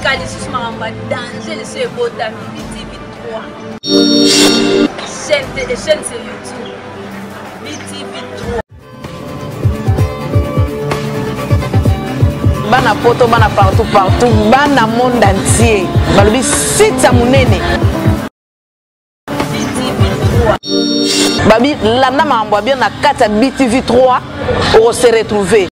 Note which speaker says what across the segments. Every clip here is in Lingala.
Speaker 1: Kali sous ma danger le se bota BTV3. Chaîne sur YouTube. BTV3.
Speaker 2: Bana poto bana partout bana monde entier. Balobi site munene. BTV3. Babi landa mambo bien na kata BTV3 on se retrouver.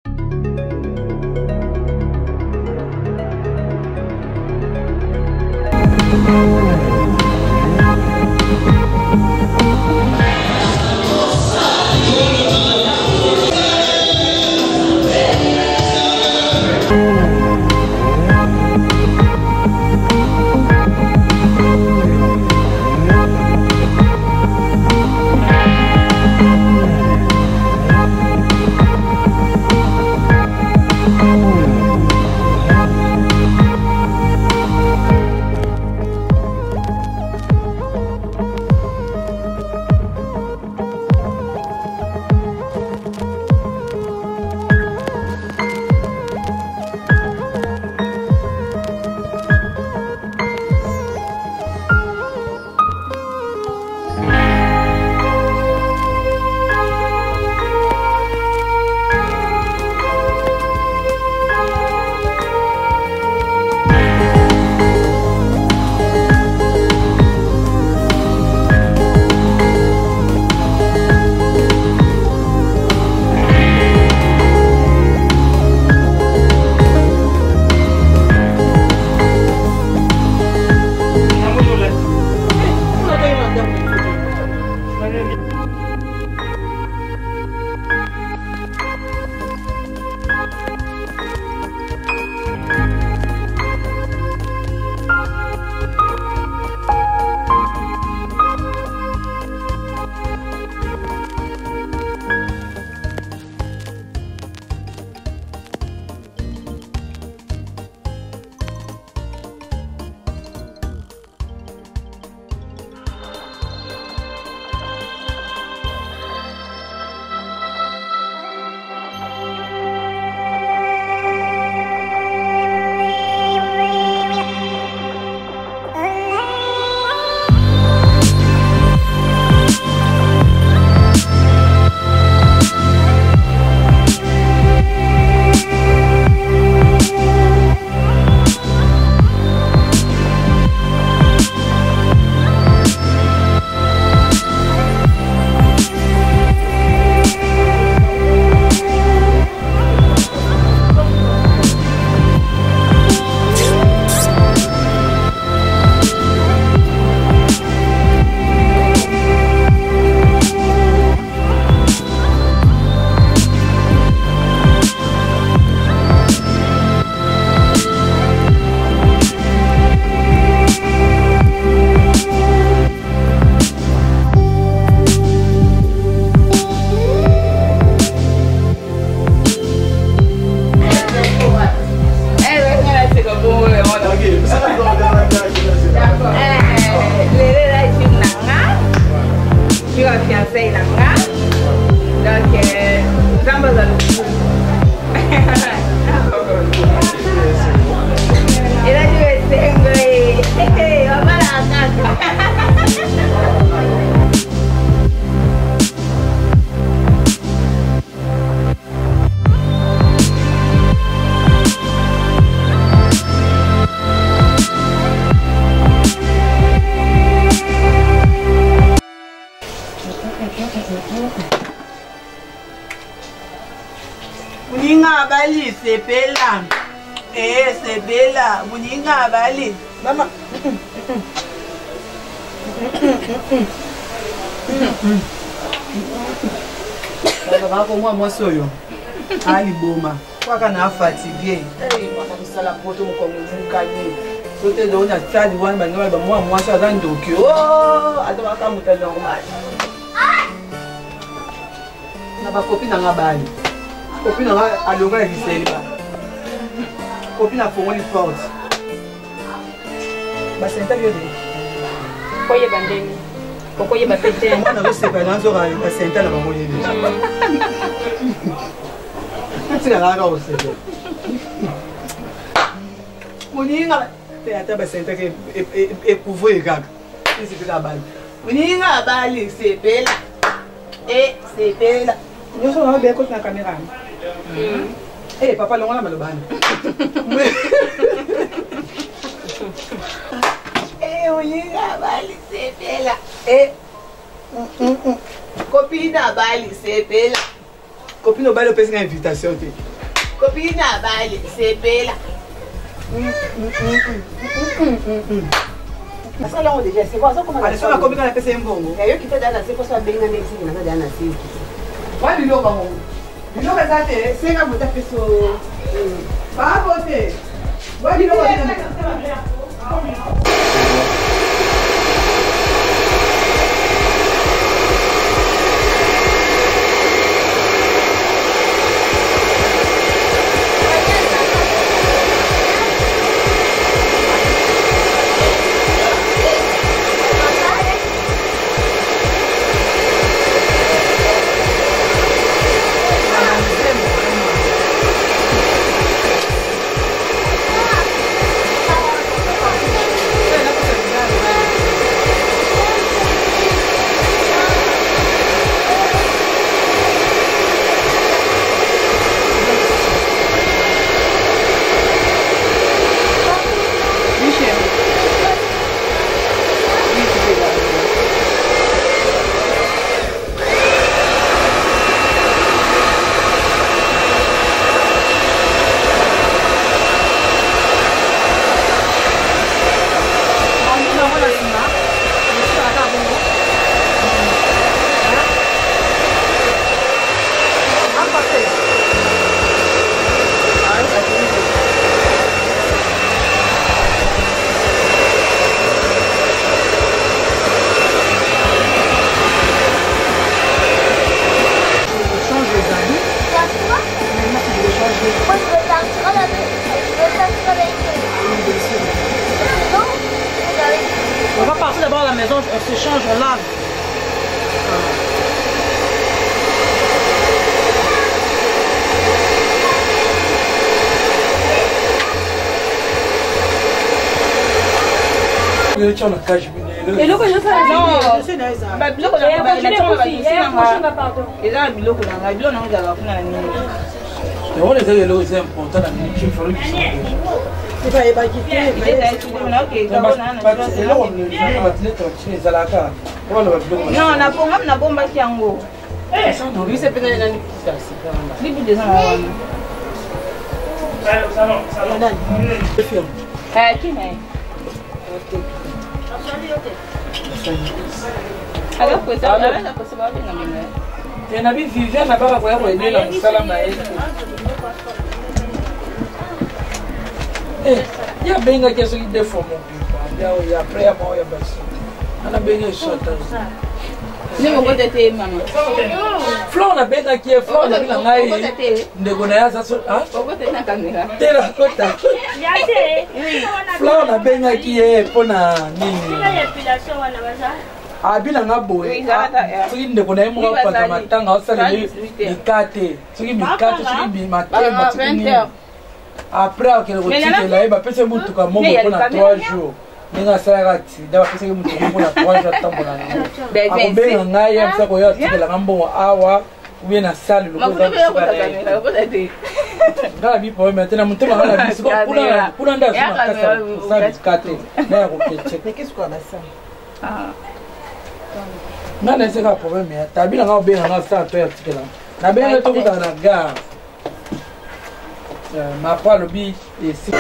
Speaker 3: Muninga bali sepela. Sepela. Muninga bali. Mama. Baba ko moi soyo. Ali boma. Kwa kana fatigué. Mama misala poto ko mukanye. Sote do na tsali wan ba ngaba moi so za ndoki. Oh, atoba ka muta normal. Na ba copine nga bali. Copine nga alonga liseliba. Copine a fongoli porte. Ba senta yo de.
Speaker 1: Koye bandeni. Koye ba pete.
Speaker 3: Mwana ko sepa na zo ga ba senta na bango yini. Tina la ga o sepa. Muninga te ata ba senta ke couvrir gaga. Isi fika bali. Uninga bali sepela. Sepela. Yo so na be ko na kamera. Papa longa na malobana. Uninga bali sepela. Copine bali sepela. Copine bali opesi na invitation te. Copine bali sepela.
Speaker 4: Mas olha onde já se gosta como
Speaker 3: ela só na copine na pesa mbongo.
Speaker 4: Eu que te dá na seco só bem na nem se na dá na se.
Speaker 3: Vai lhe logo. Lhe logo zate, senga muita pessoa. Vai você. Vai lhe logo.
Speaker 4: On va partir d'abord à la maison, on se change, on lave.
Speaker 1: Et là, je fais non,
Speaker 5: ya benga keso ide for mo ya prayer mo ya basi ana benga short
Speaker 1: ni mo gote te mama
Speaker 5: flow na benga kia flow na bila ngai ndego na yaza so ah
Speaker 1: gote na kamera
Speaker 5: tera kota ya te flow na benga kia pona nini abila ngaboe soki ndeko na ye moko apata matanga osaleli mikate soki mikate soki makemba soki nini après akele kotikela ye bapesa mutuka moko mpona 3 jours ndenge asalaka aksida bapesaki mutuka mpona 3 jours atambola nango akobenga ngai ye mosaka oyo atikelanga mbongo awa ubie na sale ngala bipoeme te na motema nga na biso kuna nde asomakasakate naya kokeceke nga na eseka probleme ya tabila nga obenga nga sala to ya tikelanga nabenga tokutaka na gare ma pa lobi esi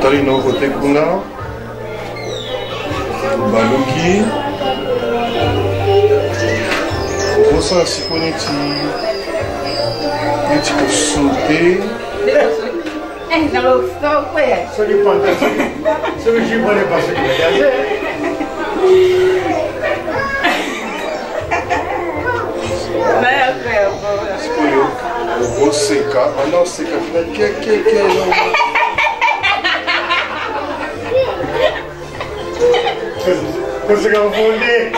Speaker 6: tali no kote kuna baluki kosa siko neti kosote soki panta soki jibone pasoki bagaze sikoyo okoseka wana oseka fina kekeke koseka mfonde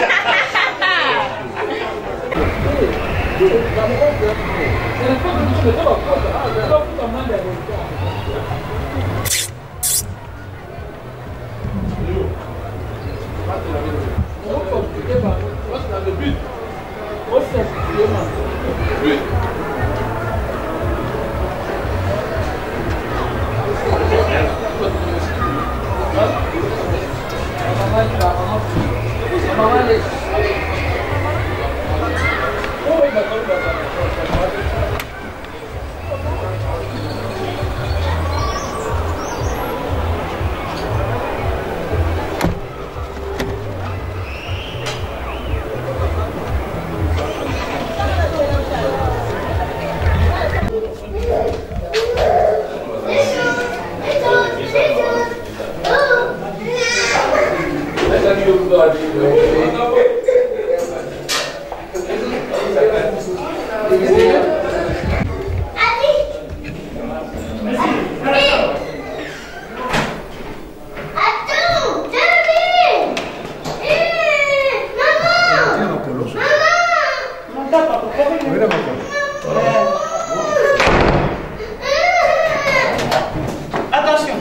Speaker 4: Attention.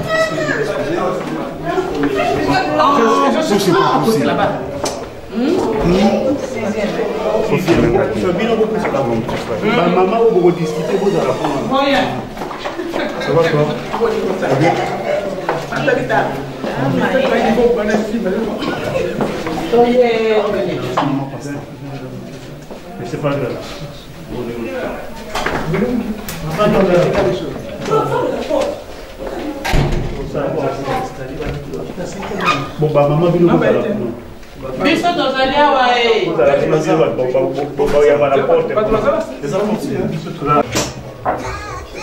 Speaker 6: C'est pas possible là-bas. Maman, vous vous discutez, vous allez apprendre. Ça va toi? Mais c'est pas grave. Bon, bah, maman, vous allez apprendre.
Speaker 4: Biso tozali awa eh.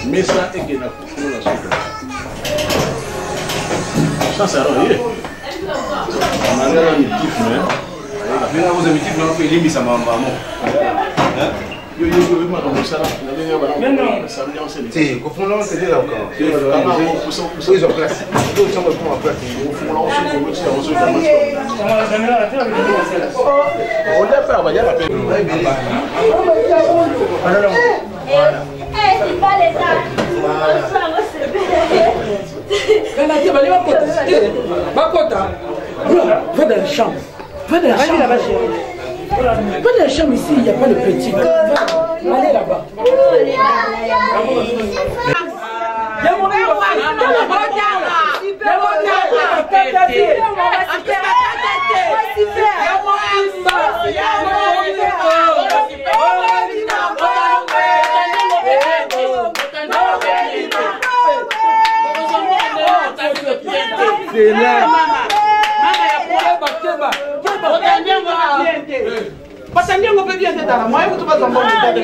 Speaker 6: Mais ça est que la ça c'est rien. On a un amitif mais vous amitif là fait limite ça maman. Yo ma comme ça là. C'est qu'on là c'est là encore. Ils ont classe. D'autres sont pour après. On là on l'a fait va y aller.
Speaker 1: C'est pas les gars.
Speaker 5: Va dans la chambre. Va dans la chambre. Va dans la chambre ici, il n'y a pas de petit. Allez là-bas.
Speaker 3: Patandiango peut bien être à moi, vous pas en bon état de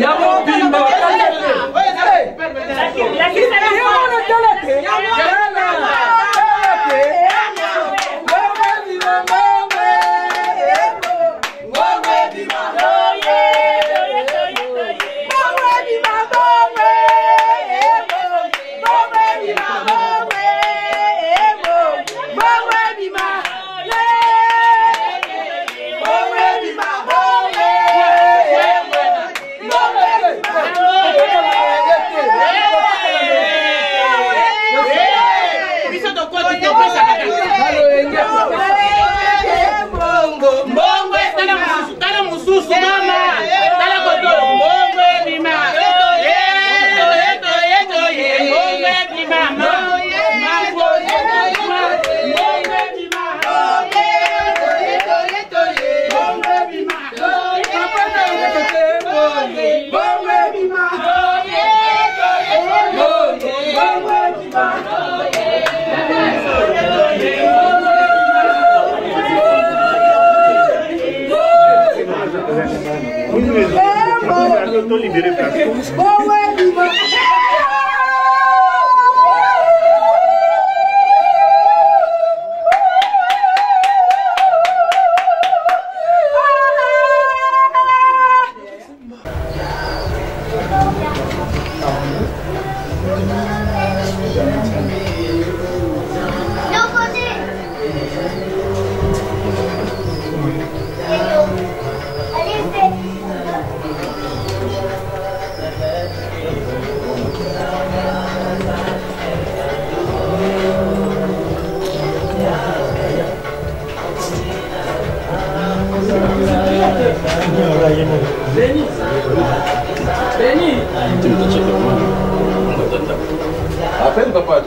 Speaker 6: Appelle papa.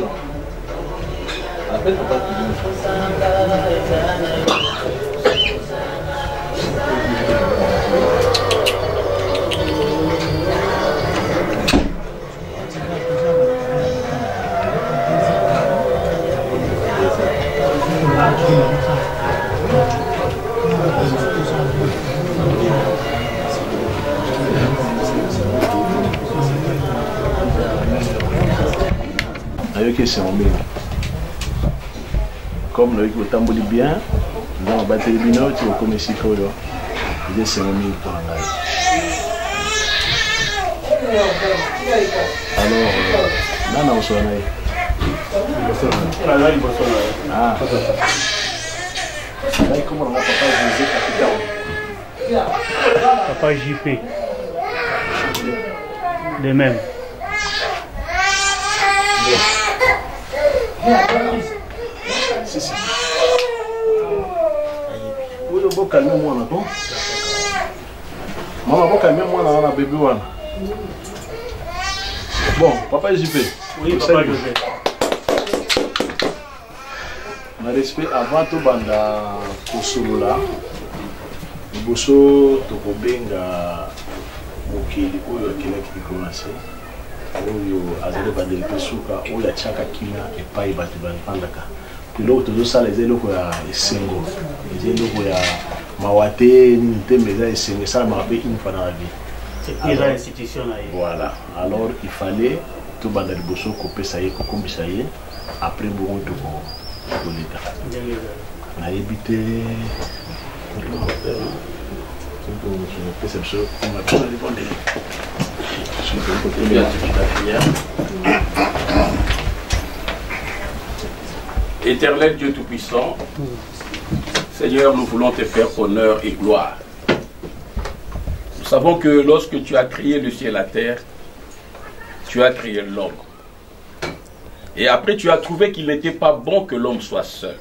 Speaker 6: Appelle papa. C'est en comme le tamboli bien, Donc, batterie bino, tu vas comme ici, il est 5 000 pour la live. Alors, là, on s'en est. Ah, là, comment on a
Speaker 7: Papa JP. De même.
Speaker 6: Si, si. Vous devez calmer moi là, bon? Maman, vous calmer moi là, on a bébé. Bon, papa JP.
Speaker 7: Oui, papa JP.
Speaker 6: Na respect avant tout banda kosolola liboso tokobenga mokili oyo akelaki likolo na se oyo azali bandeli mpe suka oyo atiaka kina epai bato balivandaka biloko tozosala eza eloko ya esengo eza eloko ya mawa te nini te mais eza esengo esalamaka mpe une fois dans la vie. Voilà, alors il fallait tout banda liboso kopesa ye kokombisa ye après bongo toko on a évité
Speaker 8: Éternel Dieu Tout-Puissant, Seigneur, nous voulons te faire honneur et gloire. Nous savons que lorsque tu as créé le ciel et la terre, tu as créé l'homme. Et après, tu as trouvé qu'il n'était pas bon que l'homme soit seul.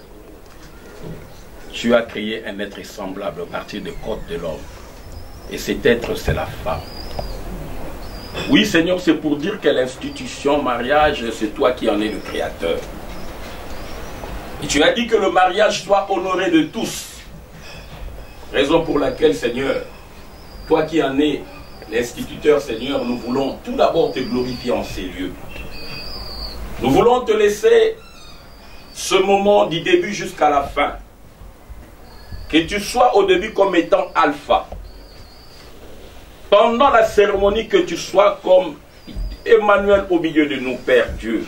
Speaker 8: Tu as créé un être semblable à partir des côtes de l'homme. Et cet être, c'est la femme. Oui, Seigneur, c'est pour dire que l'institution mariage, c'est toi qui en es le créateur. Et tu as dit que le mariage soit honoré de tous. Raison pour laquelle, Seigneur, toi qui en es l'instituteur, Seigneur, nous voulons tout d'abord te glorifier en ces lieux. Nous voulons te laisser ce moment du début jusqu'à la fin. Que tu sois au début comme étant alpha. Pendant la cérémonie, que tu sois comme Emmanuel au milieu de nous, Père Dieu.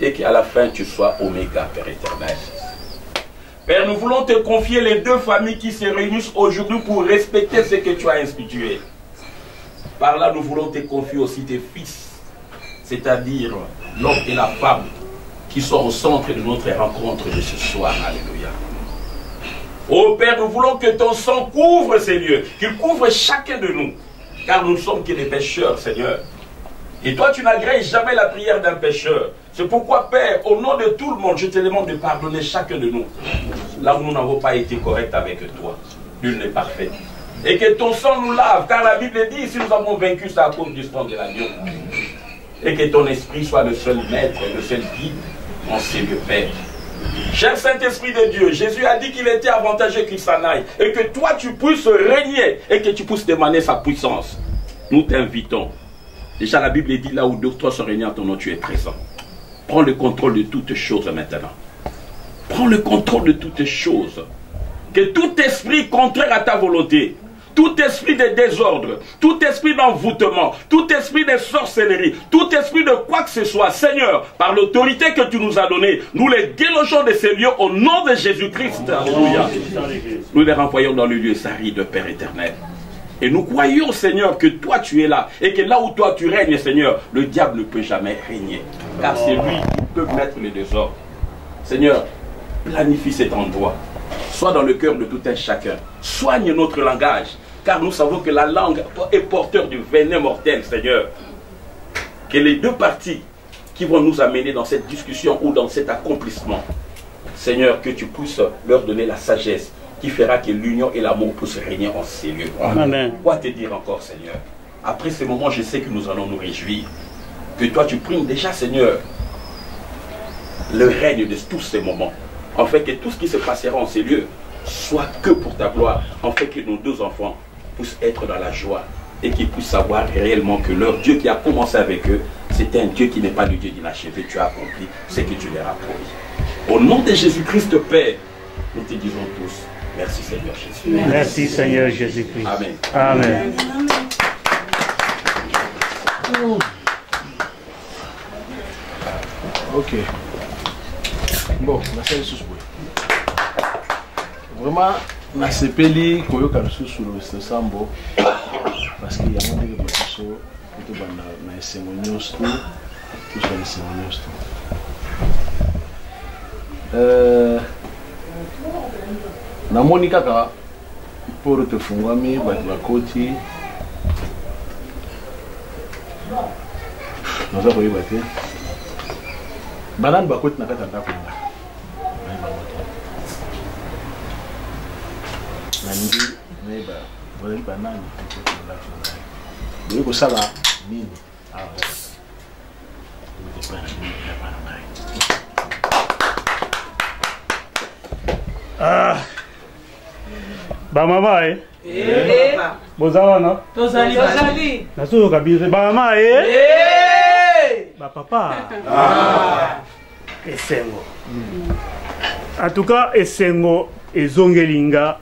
Speaker 8: Et qu'à la fin, tu sois Oméga, Père éternel. Père, nous voulons te confier les deux familles qui se réunissent aujourd'hui pour respecter ce que tu as institué. Par là, nous voulons te confier aussi tes fils. C'est-à-dire l'homme et la femme qui sont au centre de notre rencontre de ce soir. Alléluia. Oh Père, nous voulons que ton sang couvre ces lieux, qu'il couvre chacun de nous, car nous ne sommes que des pécheurs, Seigneur. Et toi, tu n'agrèges jamais la prière d'un pécheur. C'est pourquoi, Père, au nom de tout le monde, je te demande de pardonner chacun de nous, là où nous n'avons pas été corrects avec toi. Nul n'est parfait. Et que ton sang nous lave, car la Bible dit, si nous avons vaincu, c'est à cause du sang de l'agneau. Et que ton esprit soit le seul maître, le seul guide en ces lieux, Père. Cher Saint-Esprit de Dieu, Jésus a dit qu'il était avantageux qu'il s'en aille et que toi tu puisses régner et que tu puisses demander sa puissance. Nous t'invitons. Déjà la Bible dit là où deux ou trois sont réunis en ton nom, tu es présent. Prends le contrôle de toutes choses maintenant. Prends le contrôle de toutes choses. Que tout esprit contraire à ta volonté, tout esprit de désordre, tout esprit d'envoûtement, tout esprit de sorcellerie, tout esprit de quoi que ce soit, Seigneur, par l'autorité que tu nous as donnée, nous les délogeons de ces lieux au nom de Jésus-Christ. Alléluia. Nous les renvoyons dans le lieu de Père éternel. Et nous croyons, Seigneur, que toi tu es là et que là où toi tu règnes, Seigneur, le diable ne peut jamais régner. Car c'est lui qui peut mettre le désordre. Seigneur, planifie cet endroit. Sois dans le cœur de tout un chacun. Soigne notre langage. Car nous savons que la langue est porteur du venin mortel, Seigneur. Que les deux parties qui vont nous amener dans cette discussion ou dans cet accomplissement, Seigneur, que tu puisses leur donner la sagesse qui fera que l'union et l'amour puissent régner en ces lieux.
Speaker 7: Amen.
Speaker 8: Quoi te dire encore, Seigneur? Après ce moment, je sais que nous allons nous réjouir. Que toi, tu primes déjà, Seigneur, le règne de tous ces moments. En fait, que tout ce qui se passera en ces lieux soit que pour ta gloire. En fait, que nos deux enfants puissent être dans la joie et qu'ils puissent savoir réellement que leur Dieu qui a commencé avec eux, c'est un Dieu qui n'est pas le Dieu d'inachevé. Tu as accompli ce que tu leur as promis. Au nom de Jésus-Christ, Père, nous te disons tous, merci Seigneur Jésus.
Speaker 7: Merci Seigneur Jésus-Christ.
Speaker 8: Amen.
Speaker 7: Amen.
Speaker 6: Ok. Bon, merci à tous. vraiment na sepeli koyoka lisusu le sambo parce qu'il y a monde que baso to banda na esengo nyonso to so esengo nyonso namoni kaka pour te fungwami bato bakoti naza koyeba te banani bakoti na kati ya ndako nga nalingi nayeba bazali banani boye kosala nini
Speaker 7: bamama boza wana nasoyoka biso bamama bapapa esengo en tout cas esengo ezongelinga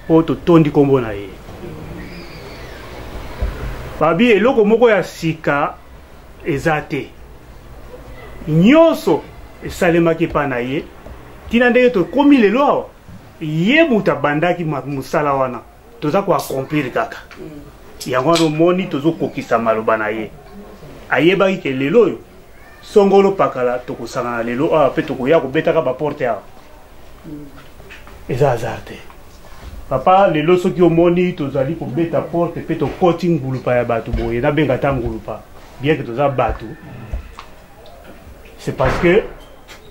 Speaker 7: po totondi kombo na ye babi eloko moko ya sika eza te nyonso esalemaki epa na ye tina ndenge tokomi lelo awa ye moto abandaki mosala wana toza koakomplir kaka yango wana omoni tozokokisa maloba na ye ayebaki ke lelo oyo songolo pakala tokosangana lelo awa mpe tokoya kobetaka baporte awa eza hasard te papa lelo soki omoni tozali kobeta porte mpe tokoti ngulupa ya bato boye nabenga ta ngulupa bien ke toza bato c'est parce que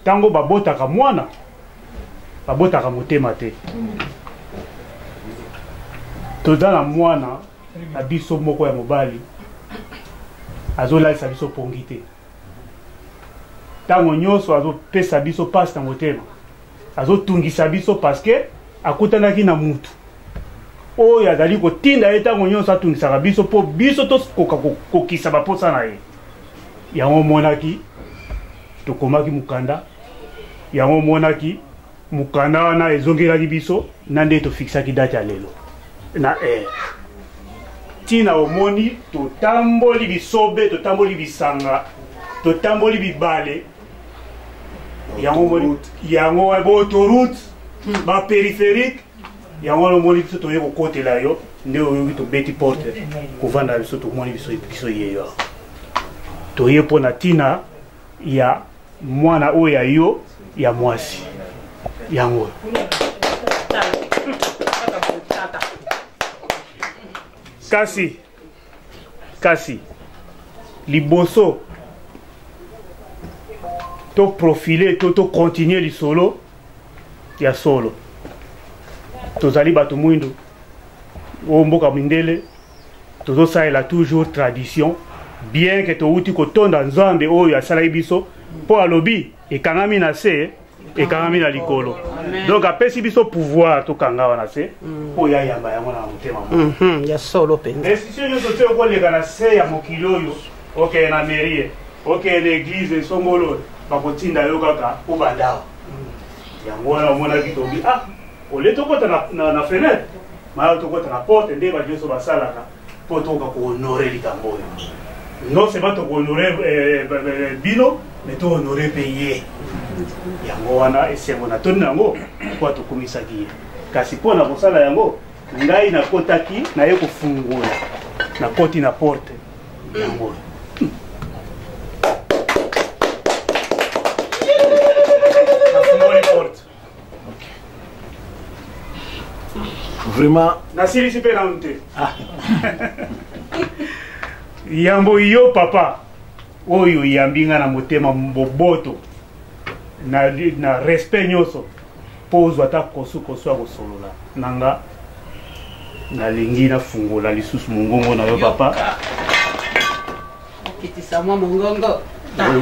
Speaker 7: ntango babotaka mwana babotaka motema te toza na mwana na biso moko ya mobali azolalisa biso pongi te ntango nyonso azopesa biso pasi na motema azotungisa biso parceke akutanaki na mutu oyo azali kotinda ye ntango nyonso atungisaka biso mpo biso tokoka kokisa baposa na ye yango omonaki tokomaki mokanda yango omonaki mokanda wana ezongelaki biso na nde tofikisaki date ya lelo na ntina omoni totamboli bisobe totamboli bisanga totamboli bibale yango baautorute bapériphérique yango omoni biso toye kokotela yo nde oyoki tobeti porte kovanda biso tomoni biso yeyo toye mpo na ntina ya mwana oyo ya yo ya mwasi yango kasi liboso to profile to continuer lisolo ya solo tozali bato mwindu o mboka mindele tozosalela toujours tradition bien que touti kotonda nzambe oyo asalaki biso mpo alobi ekangami na se ekangami na likolo donc apesi biso pouvoir tokanga wana se mpo yayamba yango na motema
Speaker 2: ya solo mpenza
Speaker 7: institution nyonso te okoleka na se ya mokili oyo okende na mairie okende na église esongolo bakotinda yo kaka mpo bandawa yango wana omonaki tobi ole tokota na fenêtre maya tokota na porte nde banyonso basalaka mpo tokoka kohonore likambo oyo non seulement tokohonore bino mais tohonore mpe ye yango wana esengo na toni yango mpo tokomisaki ye kasi mpo na kosala yango ngai nakotaki naye kofungula nakoti na porte yango
Speaker 6: vraiment
Speaker 7: nasilisi mpe nanu te yambo yo papa oyo yambi nga na motema boboto na respect nyonso mpo ozwa ata kosu ya kosolola nanga nalingi nafungola lisusu mongongo na yo papa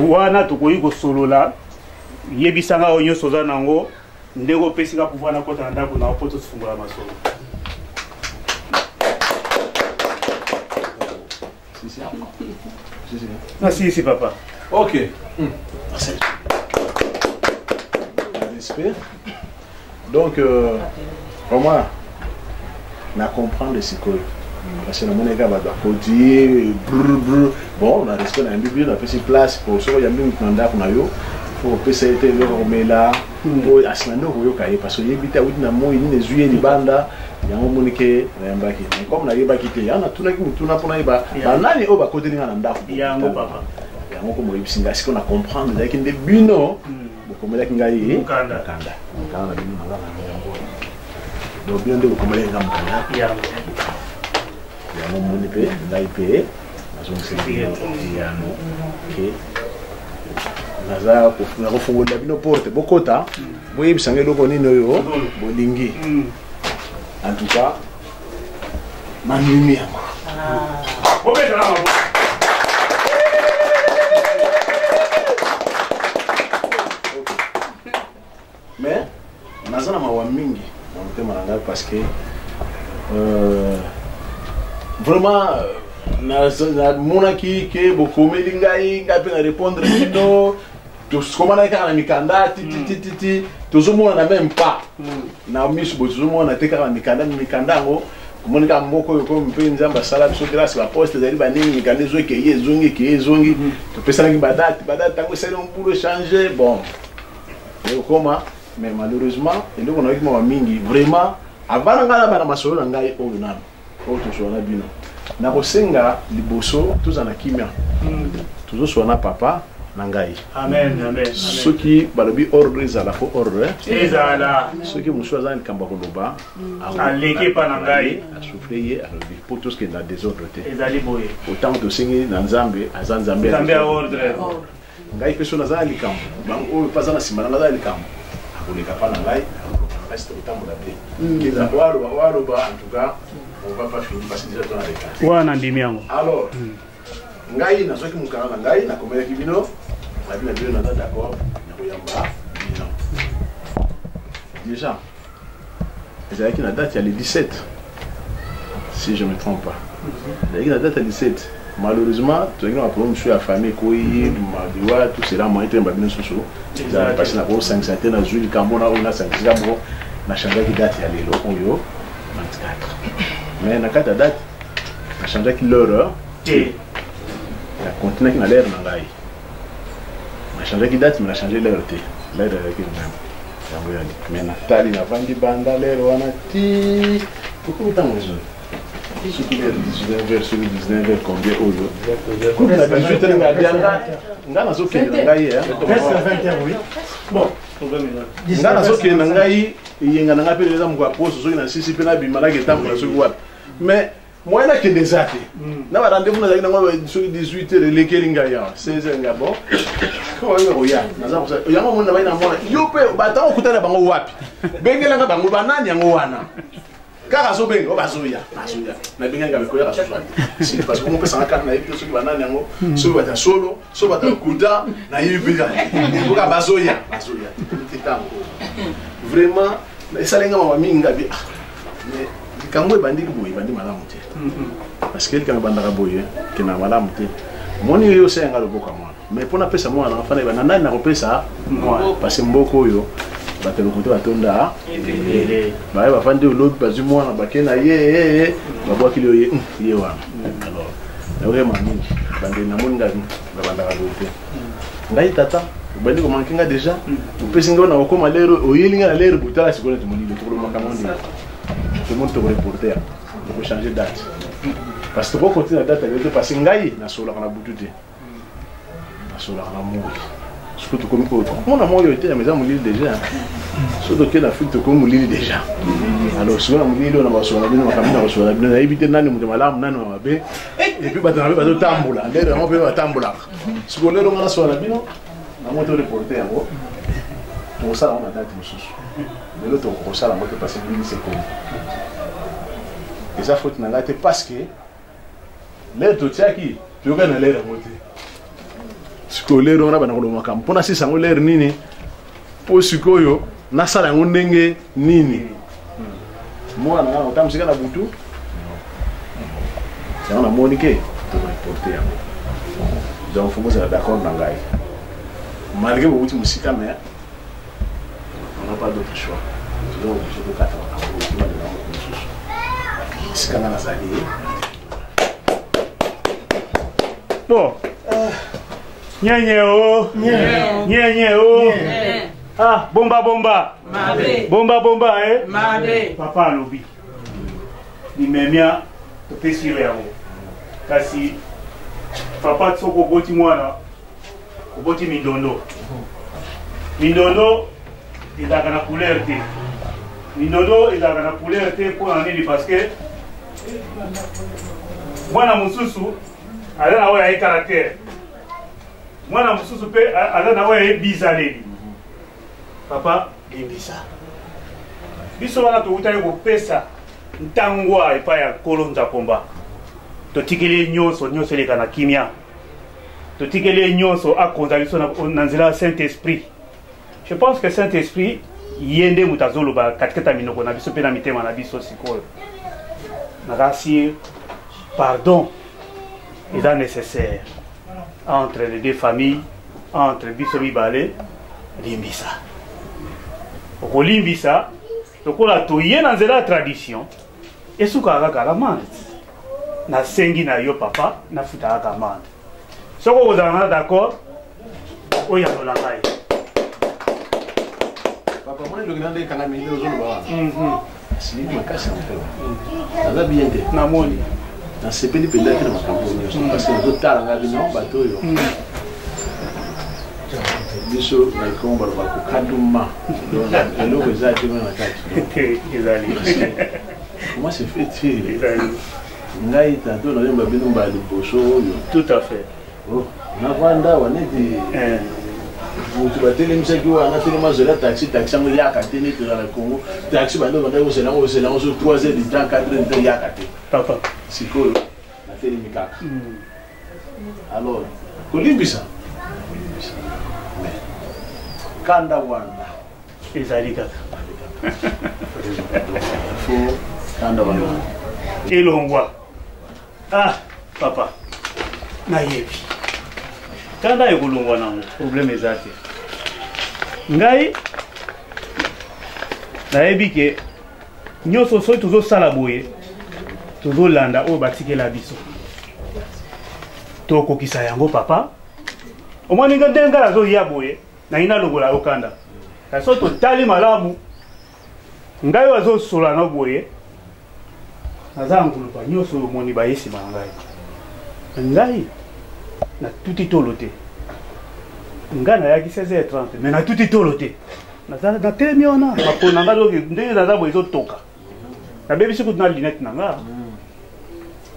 Speaker 7: wana tokoki kosolola yebisanga oyo nyonso oza nango ndenge opesinga pouvoir nakota na ndako na po tosifungola masolo si papa
Speaker 6: ok respect donc vraiment na comprendre sikoyo parce que namoni eka bato bakoti bon na respect na yambi bino apesi place po soko yambi mutu na ndako na yo pour pesa ete eloko komela oyo asina nde okoyoka ye parce que oyebite awuti na moi nini ezwi ye libanda yango omoni ke nayambaki comme nayebaki te yango natunaki motuna mpona yeba banani oyo bakoteli nga na ndako
Speaker 7: yango papa
Speaker 6: yango komoyebisi ngai siko na comprendre ezalaki nde bino bokomelaki ngai
Speaker 7: mokanda
Speaker 6: na bino nanga yango donc bino nde bokomelaki nga mokanda yango omoni mpe ngai mpe nazongiseli yano ke naza kofungolela bino porte bokota boyebisa ngai eloko nini oyo bolingi en tout cas nandimi yango mais naza na mawa mingi na motema na ngai parce que vraiment namonaki ke bokomeli ngai mpe na répondre bino tokomanaki kaka na mikanda titititi tozomona na même pas na miso boye tozomona te kaka na mikanda yango omoni kaka moko oyo komi mpe nzambe asala biso grâce baposte ezali banini mikanda ezoki eye ezongi ekeye ezongi topesanaki badate ntango esali mbulo échange bon ekokoma mais malheureusement eloko nayoki mawa mingi vraiment avant na ngai na bana masolo na ngai oyo nano oyo tozowana bino nakosenga liboso toza na kimia tozoswa na papa na ngai soki balobi ordre ezala fo ordre soki mosu aza na likambo ya koloba
Speaker 7: aleki epa na ngai
Speaker 6: asouffle ye alobi mpo toskenda na désordre te
Speaker 7: ezali boye
Speaker 6: otango tosengi na nzambe aza nzambe
Speaker 7: ya ordre
Speaker 6: ngai mpe so naza na likambo bango oyo mpe aza na nsima nanga aza na likambo akoleka mpa na ngai akoloba na ngai site kotambola te waloba en tout cas on va pas finir parce que déjà dans la déclaration.
Speaker 7: Wana ndimi yango.
Speaker 6: Alors, ngai nazoki mukanga na ngai na komelaki bino, na bino bino na d'accord, na koyamba bino. Déjà, ezalaki na date ya le 17 si je me trompe pas. Ezalaki na date ya 17. Malheureusement, tu as un problème sur la famille koyi, madiwa, tout cela moi été mbabino soso. Ezalaki passé na ko 5 na zuli kambona on a 5 bon na changaki date ya lelo oyo 24. Mais na kata date na changeaki l'heure na continuaki na l'heure na ngai na changeaki date mais na change l'heure te l'heure avec même yango yali mais na tali na vandi banda l'heure wana ti pourquoi autant raison soki l'heure 19h soki 19h combien oyo comme na 18h na bianga nga nazokende na ngai bon nga nazokende na ngai yenga na nga mpe eza moko ya poso soki na sisi mpe nabimalaki etambola soki wapi mais moi nakende eza te na barendez-vous nazalaki nango soki 18h elekeli ngai awa 16h nga bon oya yango omoni na bai na mwana yo mpe batango okutana bango wapi bengelanga bango banani yango wana kaka azobenga o bazoya nabenganga bekoyaka susu te parce que omopesanga kaka nayebi te soki banani yango soki bata solo soki bata kuta nayebi mpe boka bazoya te ntango vraiment esalenga mawa mingi ngabi mais likambo ebandiki boye ebandi malamu te parce que likambo ebandaka boye kena malamu te moni oyo osenga loboko ya mwana mais mpo napesa mwana afana eba na nani nakopesa parce que mboka oyo bato lokote batonda baye bafandi olobi bazwi mwana bake na ye babwakili oyo ye wana alors nayoyema mingi bandeli namoni nga babandaka boye te ngai tata obandi komanke nga déjà opesi ngai na okoma lere oyeli nga na lere botala sikona tomolile tokolomaka mondi tout le monde tokoreporter tokochanger date parce que tokokontinue na date ayote parce que ngai nasolaka na butu te nasolaka na moi soki tokomi komona moi oyo te ya meza molili déjà soki tokende afrique tokomi molili déjà alors soki na molili oyo na basola na bino makambi na basola na bino nayebi te nani moto malamu nani wa mabe epuis bato na be bazotambola ndere yango mpe batambolaka soki olero nga nasola na bino nango toreporter yango tokosala ngo na date mosusu lelo tokosala ngo te parce que bini sekomi eza faute na ngai te parce que lere totiaki toyoka na lere yango te sikoyo lere wana bana koloma makambo mpo nasisa yango lere nini mpo sikoyo nasala yango ndenge nini mwana nga na kotamwisika na butu yango namoni ke tokoreporte yango donc fo mozala d'accord na ngai malgré bouti mosika mais on n'a pas d'autre choix donc je peux pas sika nga nazali
Speaker 7: bon Nyenye o. Nyenye o. Ah, bomba bomba.
Speaker 5: Mabe.
Speaker 7: Bomba bomba eh.
Speaker 5: Mabe.
Speaker 7: Papa alobi. Nimemia topesi yo yango. Kasi papa soko boti mwana. Oboti mindondo. Mindondo ezalaka na couleur te. Mindondo ezalaka na couleur te mpona nini parce que mwana mosusu aza na oyo aye caractère. Mwana mosusu mpe aza na oyo aye bizaleli. Papa limbisa. Biso wana tokutaki kopesa ntangwa epai ya nkolo Nzakomba. Totikeli nyonso eleka na kimia. Totikeli nyonso akonza biso na nzela ya Saint-Esprit. Je pense que Saint-Esprit yende mutazoloba katikata minoko na biso pe na mitema na biso sikoyo. Nakasi pardon est nécessaire entre les deux familles, entre biso mibale limbisa. Okolimbisa tokola toye na nzela ya tradition esuka kaka la mande. Na sengi na yo papa na futa kaka mande. Soko kozala d'accord oya lola ngai.
Speaker 6: Papa, moi, le grand écran, mais il est aux autres. C'est lui qui m'a cassé un peu. Ça va bien.
Speaker 7: Namoni.
Speaker 6: Dans ces pays, peut-être que je ne parce que le temps, on a vu un bateau. Biso, na ikomba ba kaduma. Donc, le logo est arrivé dans la carte. Comment c'est fait? Ngai tanto na yomba bino ba liboso yo.
Speaker 7: Tout à fait.
Speaker 6: Oh, na vanda waneti mutu batelemisa ki wana telema zola taxi yango yaka te neti na Congo taxi bando banda osela so 3 heures du temps 4 heures de yaka te
Speaker 7: papa
Speaker 6: sikolo na telemi kaka alors kolimbisa mais kanda wana
Speaker 7: ezali kaka
Speaker 6: faut kanda wana
Speaker 7: elongwa ah papa nayebi kanda ekolongwa nango problème eza te ngai nayebi ke nyonso soki tozosala boye tozolanda oyo batikela biso tokokisa yango papa omoni nga ndenge ngai azoya boye nayi nalokola yo kanda kasi soki totali malamu ngai oyo azosola na boye naza ngulupa nyonso omoni baye nsima na ngai ngai na tuti tolo te nga nayaki 16h30 mais na tuti tolo te na telemi wana mapona nga loki ndenge naza boye ezotoka nabebisi kutu na linete na nga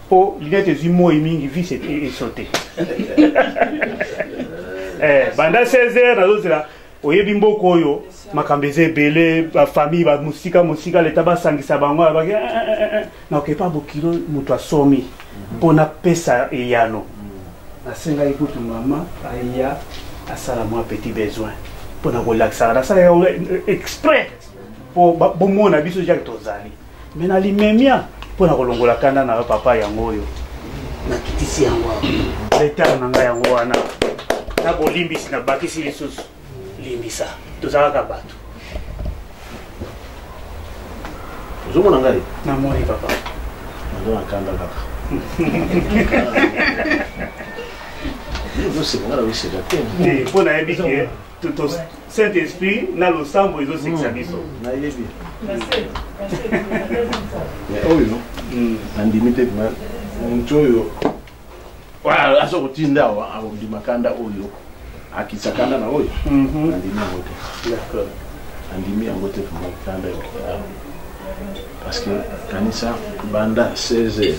Speaker 7: mpo linete ezwi moi mingi vise esote banda 16h nazozela oyebi mboka oyo makambo eza ebele bafamille bamosika leta basangisa bango abaki naokepa bokilo moto asomi mpona pesa eyano nasengai kutu mama aya asala mwa petit besoin mpona kolakisaka nasala exprès mpo bomona biso jake tozali me nalimemia mpona kolongola kanda na papa yango oyo nakitisi yango retard na ngai yango wana na bolimbisi na bakisi lisusu limbisa tozalaka bato
Speaker 6: ozomona ngai
Speaker 7: namoni papa
Speaker 6: nazona kanda kaka
Speaker 7: mpo nayebi ke Saint-Esprit na losambo ezosekisa biso
Speaker 6: nayebi oyo nandimi te moto oyo aza kotinda awa akondima kanda oyo akitisa kanda na oyo nandimi yango te nandimi yango te kanda parce que kanisa banda 16h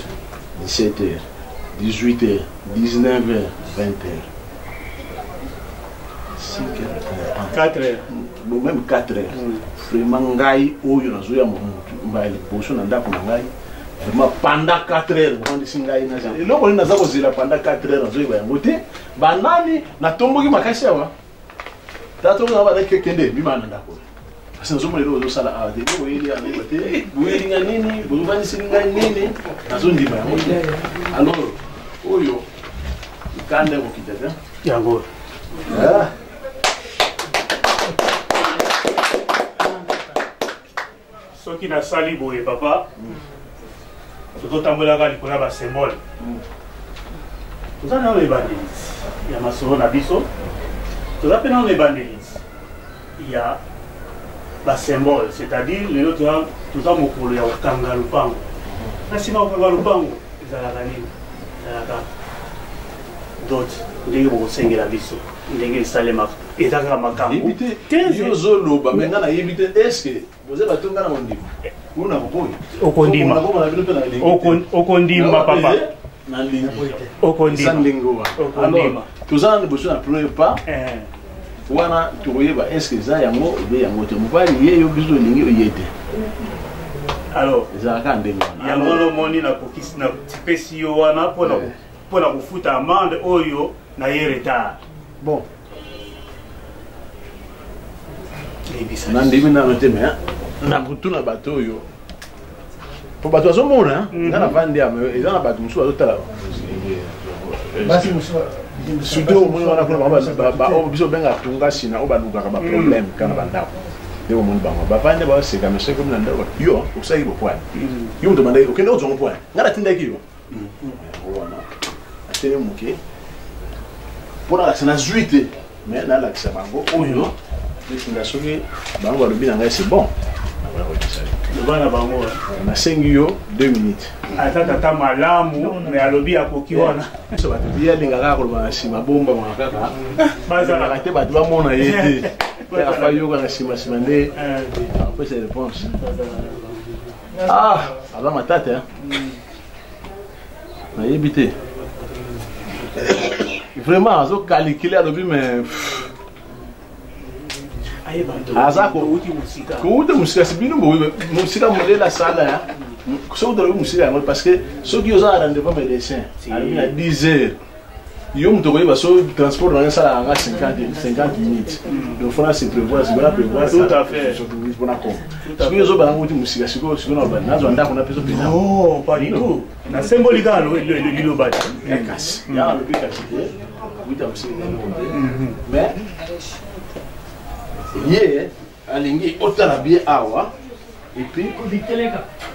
Speaker 6: 17h 18h 19h 20h
Speaker 7: 4h
Speaker 6: même 4h vraiment ngai oyo nazoya mbaya liboso na ndako na ngai vraiment pendant 4h bondisi ngai naza eloko nini naza kozela pendant 4h nazoyeba yango te banani natomboki makasi awa tatonga na bana kekende bima na ndako parce que nazomona eloko ozosala awa te eloko oyeli anayeba te boyelinga nini bozovanisi ngai nini nazondima yango te alors oyo ikanda ekokita te
Speaker 7: yango soki nasali boye papa tozotambolaka likolo ya basymbole toza na oyo ebandeli il y a masolo na biso tout ça pendant les bandelis il y a la symbole c'est-à-dire les autres tout ça mokolo ya okanga lupango na sima okanga lupango ezalaka nini ezalaka d'autres ndenge bokosengela biso ndenge esalemaka ezalaka makambo
Speaker 6: yozoloba me nga nayebi te estce boza bato nga na mondima kuna kokoyi
Speaker 7: okondima papa
Speaker 6: okondima toza na liboso na premier pas wana tokoyeba estce eza yango ebe yango te mobali ye yo biso olingi oye te
Speaker 7: alors
Speaker 6: ezalaka ndenge
Speaker 7: yango nomoni nakokisi na tipesi yo wana mpona kofuta amande oyo na ye retard
Speaker 6: bon nandimi nano te me nakotuna bato oyo po bato azomona nga na vandi eza na bato mosusu bazotala surtout omoni wana kuna biso obenga tunga sina oyo balukaka baproblème kana bandako nde omoni bango bavandi baseka me soki omina ndako yo osalaki bopoine yo moto bandaki okende ozongo poine nga natindaki yo wana atene moke mpona lakisa nazwi te me nalakisa bango oyo esinga soki bango balobi na ngai c'est bon
Speaker 7: lobana bango
Speaker 6: nasengi yo 2 minutes
Speaker 7: atata malamu me alobi akoki wana
Speaker 6: so bato ye alingaka kaka koloba na nsima bombamaka kaka bazalaka te bato bamona ye te afa yoka na nsima nde apesa réponse aza matata nayebi te vraiment azokalikile alobi me aza kouta musika sibino musika molela sala ya soki tolobi musika yango parce que soki oza na rendez-vous médecin alobi na 10 heures yo moto koyeba so transport na esalaka nga 50 minutes donc fona se prévoir sikona prévoir
Speaker 7: tout à fait
Speaker 6: mpona koma soki ozobala ngo uti musika sikoyo na obali nazwa ndako na peso pena
Speaker 7: pas du tout nasemboli kaka liloba te
Speaker 6: kasi yaa alobi kasi te wita musika mais ye alingi otala bien awa et puis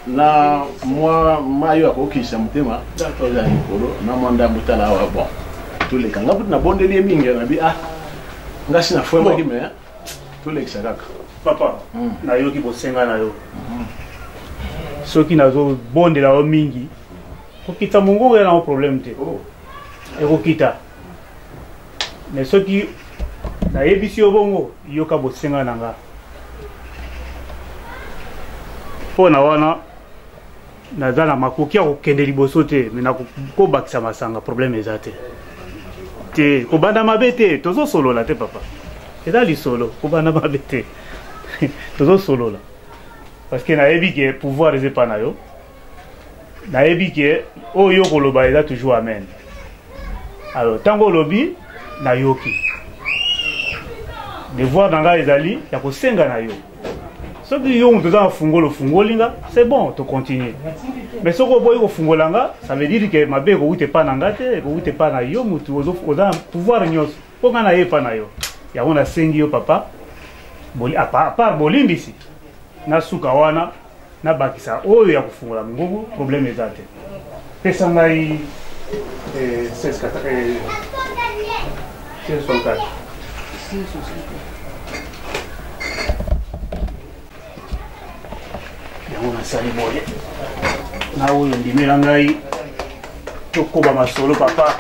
Speaker 6: na moi mayo akokisa motema oza likolo na mwanda motala awa bon toleka nga puti na bondeli ye mingi nabi ngasi na fwemaki me tolekisa kaka
Speaker 7: papa nayoki bosenga na yo soki nazobondela yo mingi kokita mongongo ya nango problème te ekokita mais soki nayebisi yo bongo yoka bosenga na nga mpo na wana naza na makoki ya kokende liboso te me nakobakisa masanga problème eza te kobanda mabe te tozosolola te papa eza lisolo kobanda mabe te tozosolola parce que nayebi ke pouvoir eza epa na yo nayebi ke oyo koloba eza toujours amen alors ntango olobi nayoki devoir na ngai ezali ya kosenga na yo soki yo moto oza na fungolo ofungoli nga c'est bon tocontinue mais soki oboyi kofungola nga ça veut dire ke mabe ekowuta epa na nga te ekowuta epa na yo motu oza na pouvoir nyonso mpo nga na ye epa na yo yango nasengi yo papa apart bolimbisi nasuka wana nabakisa oyo ya kofungola mongongo problème eza te pesa ngai 1664 yango nasali boye na oyo ndimela ngai tokoba masolo papa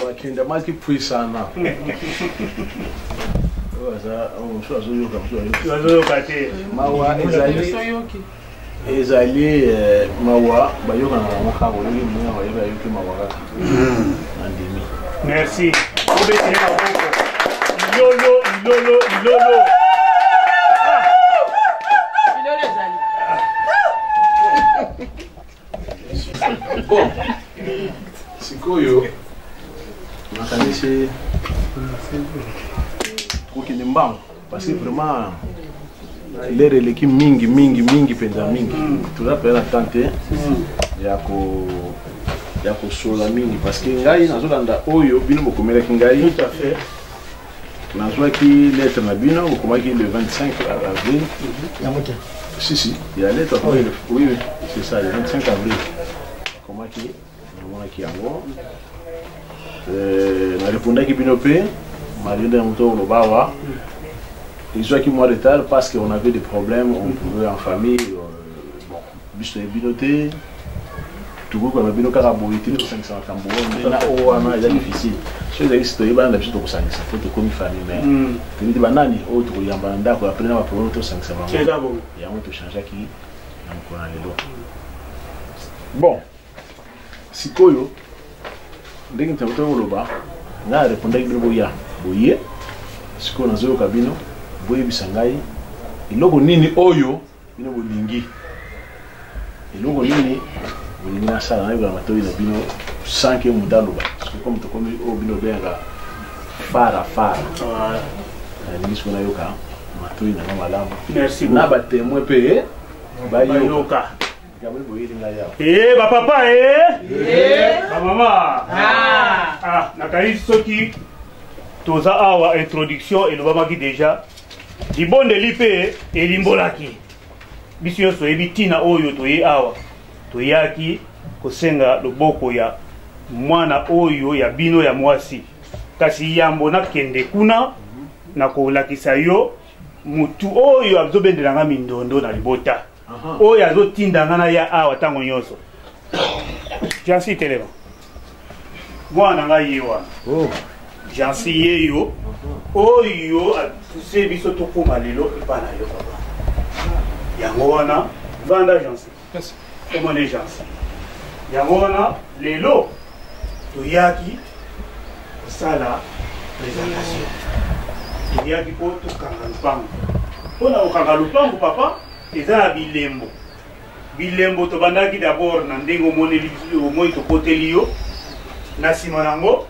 Speaker 6: bakenda maki puisana
Speaker 7: azoyoka te
Speaker 6: mawa ezali mawa bayokana nango kaka oyoki moya bayeba yoki mawa kaka na ndimi
Speaker 7: merci obetele maboko ilolo
Speaker 6: bon sikoyo nakanisi kokende mbango parce que vraiment lere eleki mingi penza mingi toza pela tante ya kosola mingi parce que ngai nazolanda oyo bino bokomelaki ngai
Speaker 7: tout à fait
Speaker 6: nazwaki lettre na bino bokomaki le 25 avril si il y a lettre oui c'est ça le 25 avril komaki qui yango na répondre qui binopé malgré un moto au bawa ils ont qui moi de retard parce qu'on avait des problèmes on pouvait en famille bon biso binoté tout le monde a bino karaboité de 500 tambour na o ana est difficile ceux qui sont là bana biso to kusanga ça faut comme famille mais tu dis banani o to yamba ndako après na problème to 500 bango c'est bon il y a on to changer qui na mkona lelo bon sikoyo ndenge ntamuto ngoloba na répondre ki boya boye sikoyo nazo kabino boye bisangai iloko nini oyo bino bolingi iloko nini bolingi na sala na ibala matoi na bino sanke mudaloba comme to comme o bino benga fara ni sona yoka matoi na malamu merci na ba témoin pe ba yoka
Speaker 7: ba papa ba mama nakai soki toza awa introduction elobamaki déjà libondeli mpe elimbolaki biso nyonso oyebi ntina oyo toye awa toyaki kosenga loboko ya mwana oyo ya bino ya mwasi kasi yambo nakende kuna na kolakisa yo mutu oyo azobendelanga mindondo na libota oyo azotindanga na ya awa ntango nyonso jansi telema mwana ngai ye wana jansi yeyo oyo atuse biso tokoma lelo epa na yo papa yango wana vanda jansi omone jansi yango wana lelo toyaki kosala présentation toyaki mpo tokanga lupango mpona kokanga lupango papa eza na bilembo tobandaki d'abord na ndenge omoi tokoteli yo na nsima nango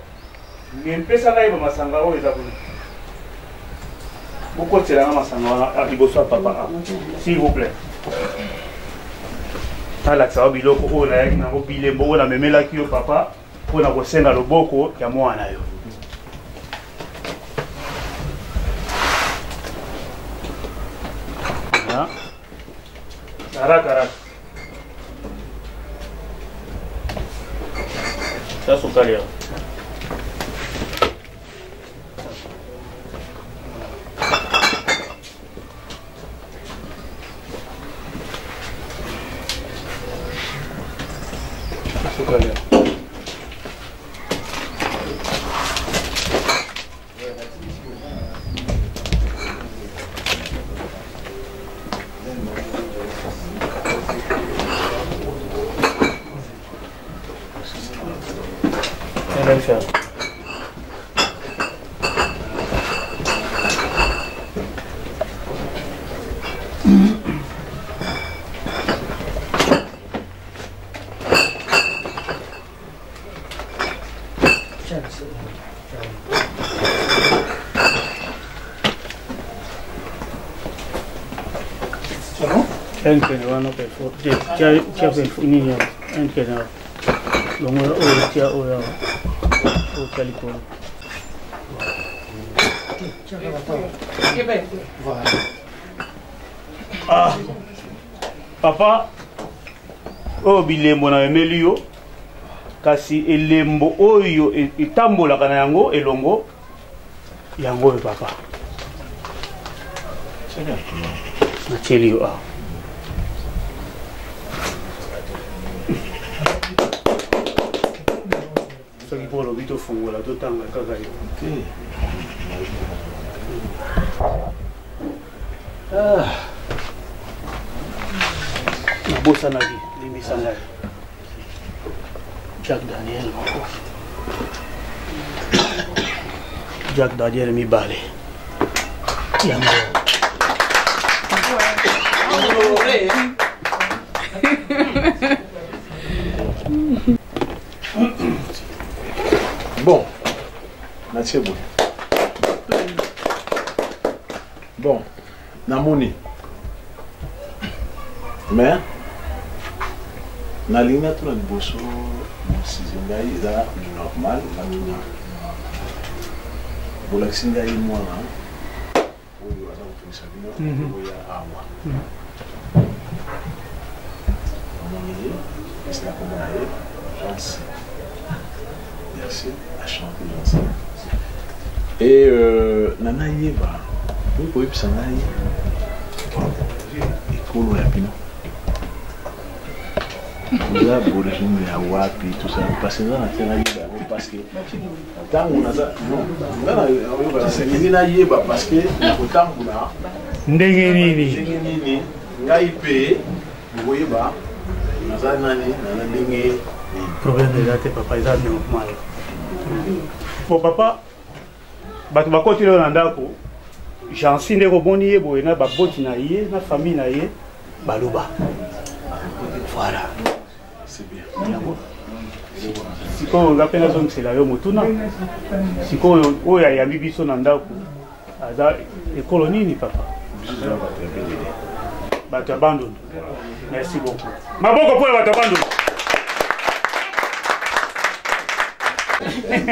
Speaker 7: mpesa ngai bamasanga oyo eza kuna bokotelanga masanga wana liboso ya papa s'il vous plaît alakisa biloko oyo nayaki nango bilembo oyo namemelaki yo papa mpona kosenga loboko ya mwana yo haraka sasa ukalia papa oyo bilembo na memeli yo kasi elembo oyo etambolaka na yango elongo yango oyo papa natieli yo awa soki mpo olobi tofungola totanga kaka yo nabosanaki limbisa ngai Jack Daniel mibale yango
Speaker 6: bon natie boye bon namoni mais nalingi natuna liboso mosisi ngai eza normal namina bolakisi ngai mwana oyo aza kotungisa bino oya awa amoni ye esina komona ye jansi exercer, à chanter ensemble. Et Nana Yeba, vous pouvez puis Nana Yeba, et Kolo Yapino. Vous avez beau régime à Wapi, tout ça, parce que Nana Yeba, parce que tant qu'on a ça, non, c'est Nana Yeba, parce que tant qu'on a, Ndengeni, Ngaïpe, vous voyez pas, Nana Nani, Nana Ndenge.
Speaker 7: Problème de la tête, papa, ils ont mal. Bon, papa, bato bakoti leo na ndako jansi ndeko boni ye boye na baboti na ye na famille na ye baloba voilà
Speaker 6: c'est bien
Speaker 7: sikoyo nga mpe nazongisela yo motuna sikoyo oyo ayambi biso na ndako aza ekolo nini papa bato ya bandundu merci beaucoup maboko mpo ya bato ya bandundu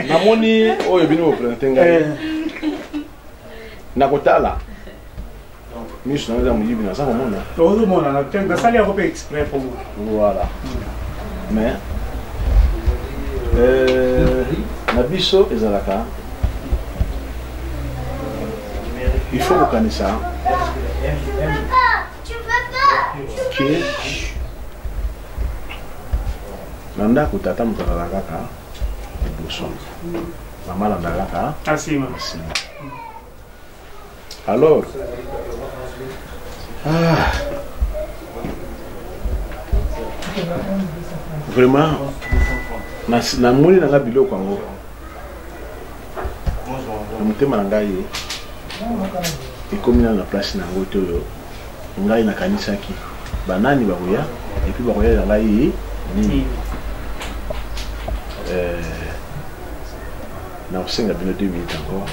Speaker 6: namoni oyo bino boprésente ngai nakotala miso nanga eza moyibi naza komona
Speaker 7: ozomona nasali yango mpe exprès po
Speaker 6: voilà mais na biso ezalaka il faut kokanisa ke na ndako tata moto azala kaka liboso mama alanda kaka
Speaker 7: asima
Speaker 6: alors vraiment namoni nanga biloko yango na motema na ngai ekomi na place na yango te oyo ngai nakanisaki banani bakoya epuis bakoya na ngai nini nakosenga bino 2 minutes encore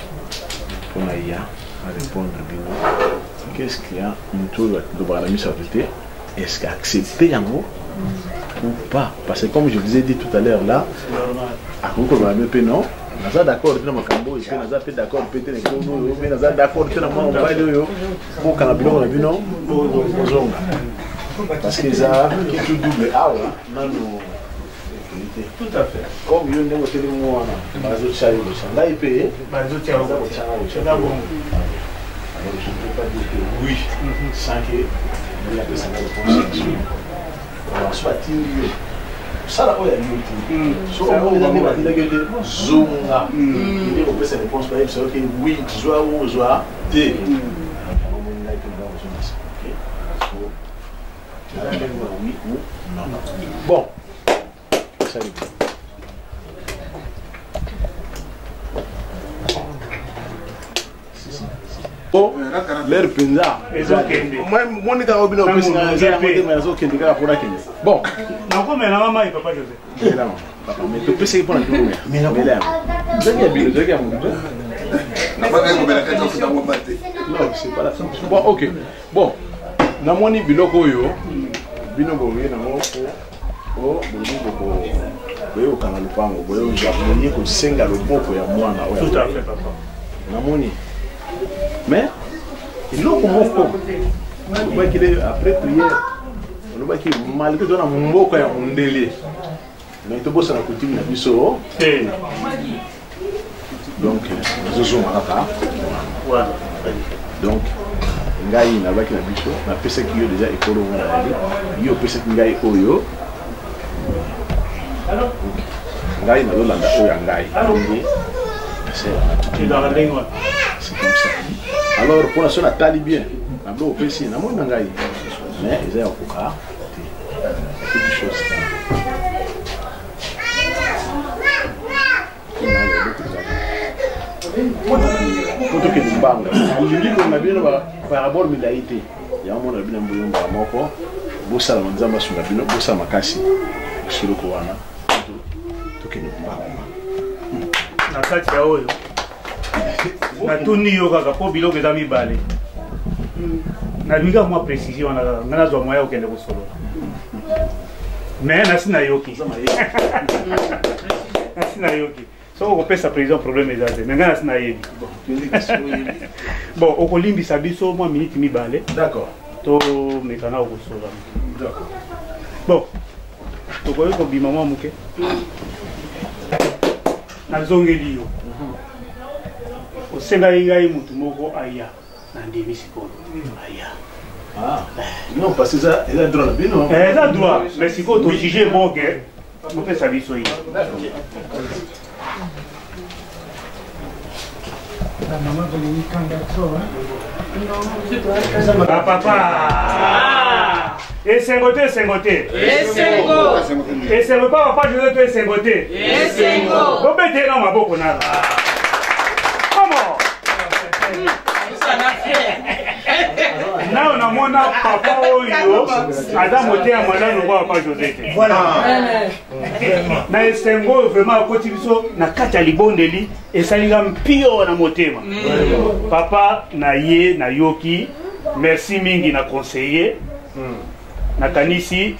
Speaker 6: mpona ya à répondre bino qu'est-ce qu'il y a moto oyo lobaka na miso te est-ce que accepter yango ou pas, parce que comme je vous ai dit tout à l'heure là à Kongo mpe non naza d'accord te na makambo et naza pe d'accord pe te nekono mais naza d'accord te na mwa mobile oyo bokanga biloko na bino bozonga parce que ça qui tout double awa nano tout à fait comme yo ndenge teli mwana bazo chali le changa ipe
Speaker 7: bazo chali le changa bon
Speaker 6: alors je ne peux pas dire que oui sans que il y a des réponses alors soit il ça là où il y a une so on va dire que il zonga il on peut se réponse par exemple que oui joie ou joie t oui ou non bon ça l'air pinza moi ni ka obino pesi na za mote ma zo kendi ka pona kendi bon
Speaker 7: na ko mena mama et papa José
Speaker 6: là papa mais to pesi pona kendi mais là zaki bino zaki amu
Speaker 9: na pas ko mena ka futa mo mate
Speaker 6: non c'est pas la fin bon OK bon na moni biloko oyo bino bo ye na mo o bo ko boyo kana lupango boyo japonais ko senga loboko ya mwana oyo
Speaker 7: tout à fait papa
Speaker 6: na moni mais il l'a commencé après prière on va qui malgré tout na mboko ya mundele mais to bossa na coutume na biso donc zozo maraka
Speaker 7: voilà
Speaker 6: donc ngai na baki na biso na pesa ki yo déjà ekolo ngana ali yo pesa ki ngai oyo ngai na lolanda oyo ngai c'est comme ça. Alors pour la seule tali bien, la bleu au PC, na mon ngai, mais ils ont encore quelque chose. Pour que nous bang, il dit qu'on a bien par rapport à l'idée. Il y a un monde bien bouillon par moko, bossa la manzamba sur la bino, bossa makasi, sur le koana. Tout que nous bang.
Speaker 7: Na kati ya oyo. Na tuni yo kaka po biloko eza mibale na linga mwa précision na ngana zwa moya okende kosolo mais nasi na yoki nasi na yoki so okopesa président problème eza te mais ngana nasi na yebi bon okolimbisa biso mwa minute mibale
Speaker 6: d'accord
Speaker 7: to mekana okosola
Speaker 6: d'accord
Speaker 7: bon tokoki kobima mwa moke nazongeli yo osengaki ngai motu moko aya na ndimi sikoyo aya
Speaker 6: non parce que ça eza droit na bino
Speaker 7: eza droit mais sikoyo tojuge bonke mopesa biso ye papa esengo te esengo te esengo pa papa José to esengo te bobete na maboko nana nao namona papa oyo aza motema malamu kwa papa José te na esengo oyo vraiment akoti biso na kati ya libondeli esalinga mpio na motema papa na ye na yoki merci mingi na conseiller nakanisi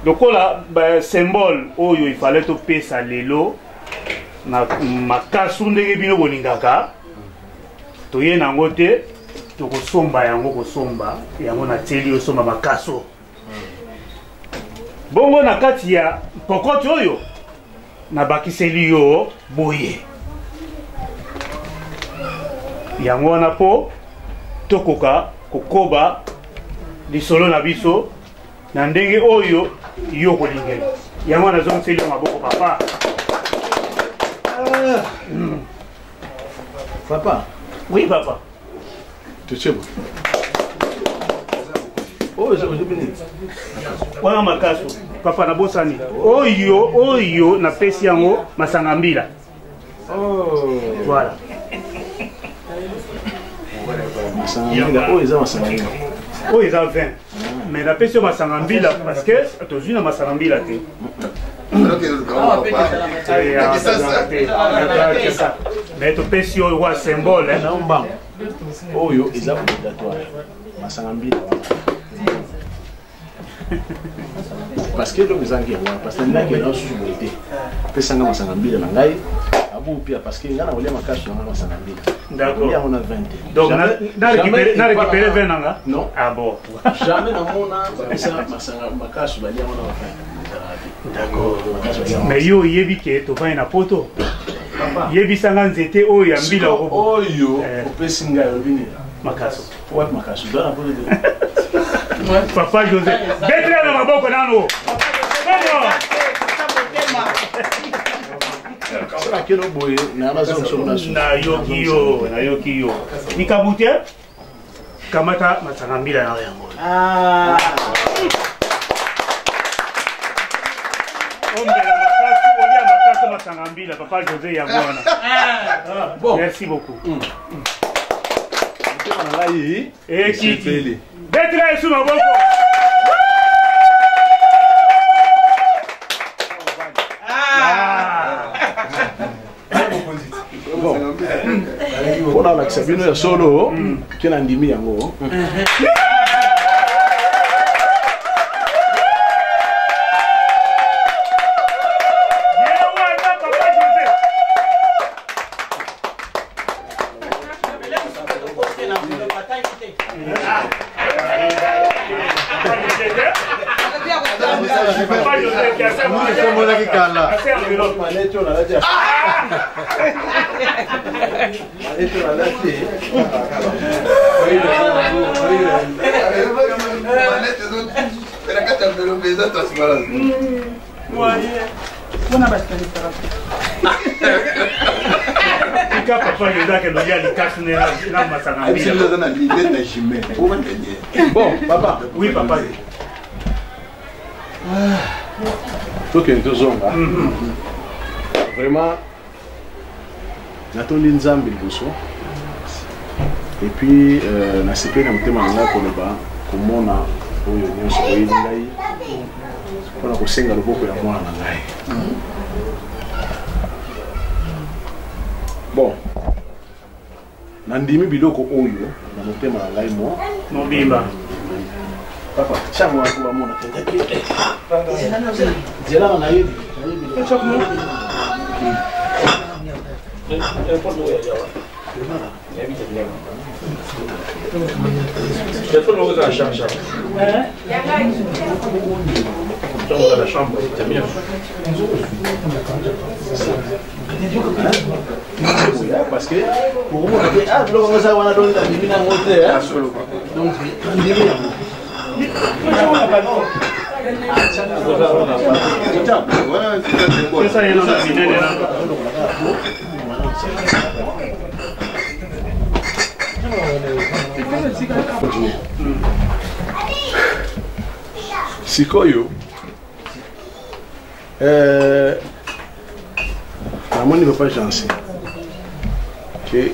Speaker 7: lokola symbole oyo ifale topesa lelo na makasu ndenge bino bolingaka toye nango te tokosomba yango kosomba yango na teli osomba makaso bongo na kati ya pokoti oyo nabakiseli yo boye yango wana po tokoka kokoba lisolo na biso na ndenge oyo yo kolingeli yango nazongiseli yo maboko papa
Speaker 6: papa
Speaker 7: oui papa
Speaker 6: tuchebo oyo
Speaker 7: wana makaso papa nabosani oyo napesi yango masanga mbila voilà
Speaker 6: oyo eza masanga mbila
Speaker 7: oyo eza 20 mais napesi yo masanga mbila parce que tozwi na masanga mbila te mais topesi oyo wa symbole
Speaker 6: oyo eza obligatoire masanga mbila parce que donc ezangi yango parce que ndaki na susu te pesanga masanga mbila na ngai abu pia parce que ngana olia makasu na masanga mbila
Speaker 7: d'accord
Speaker 6: ya on a 20
Speaker 7: donc na récupérer 20 nanga
Speaker 6: non
Speaker 7: ah bon
Speaker 6: jamais na mona pesa masanga makasu balia on a 20 d'accord
Speaker 7: mais yo yebi ke to va na poto yebi sanga nzete oyo ya mbila
Speaker 6: oyo opesi ngai obini
Speaker 7: makasu
Speaker 6: what makasu dona poto
Speaker 7: papa José betre na maboko nano
Speaker 6: sala keno boye na bazo nsoma
Speaker 7: na yoki yo nikabute kamata masanga mbila na yango masanga mbila papa José yango wana bon merci beaucoup ekiti betre esu maboko
Speaker 6: mpona olakisa bino ya solo ke na ndimi yango Bon, papa.
Speaker 7: Oui, papa.
Speaker 6: Ok, tozonga. Vraiment, natondi nzambe liboso. Et puis, nasepeli na motema na ngai koloba komona oyo nyonso oyeli ngai mpona kosenga loboko ya mwana na ngai. Bon, nandimi biloko oyo na motema na ngai
Speaker 7: mobimba.
Speaker 6: Papa, chango wako wa mona tendaki. Zela na yebi. dans la chambre, c'est bien. Parce que pour moi, ça va donner la mine à monter. Donc, sikoyo namoni papa Jansi ke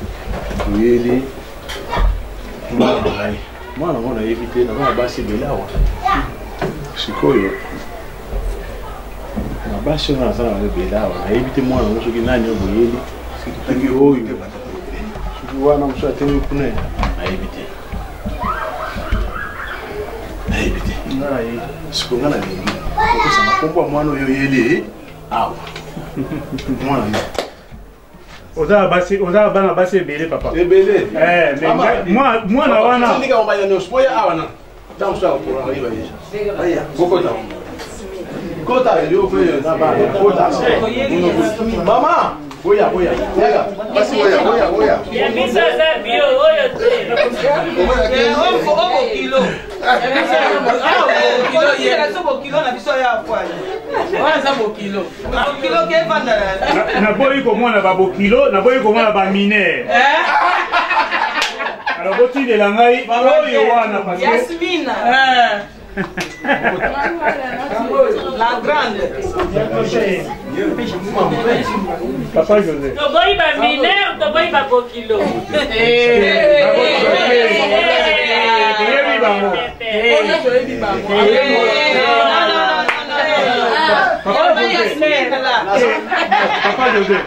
Speaker 6: uyeli mwana mwana yebi te na basi belawa sikoyo na basi na sana belawa na yebi te mwana mwana soki nani oyeli tangi oyo soki wana mso ateni kuna na yebi te sikonga na lingi okesa makombo ya mwana oyo yeli awa mwana
Speaker 7: oza bana basi ebele papa
Speaker 6: ebele
Speaker 7: mwana wana
Speaker 6: sindika ombanya nyonso moya awa na tamso akokora ayiba yeja aya bokota kota yo fe na ba kota mama boya yaga basi boya
Speaker 1: ya bisa za bio oyo te
Speaker 3: obo kilo
Speaker 7: naboyi komona babokilo naboyi komona baminere alors botinela ngai oyo wana
Speaker 3: Yasmina la grande
Speaker 7: papa José
Speaker 1: toboyi baminere toboyi babokilo
Speaker 7: Papa José.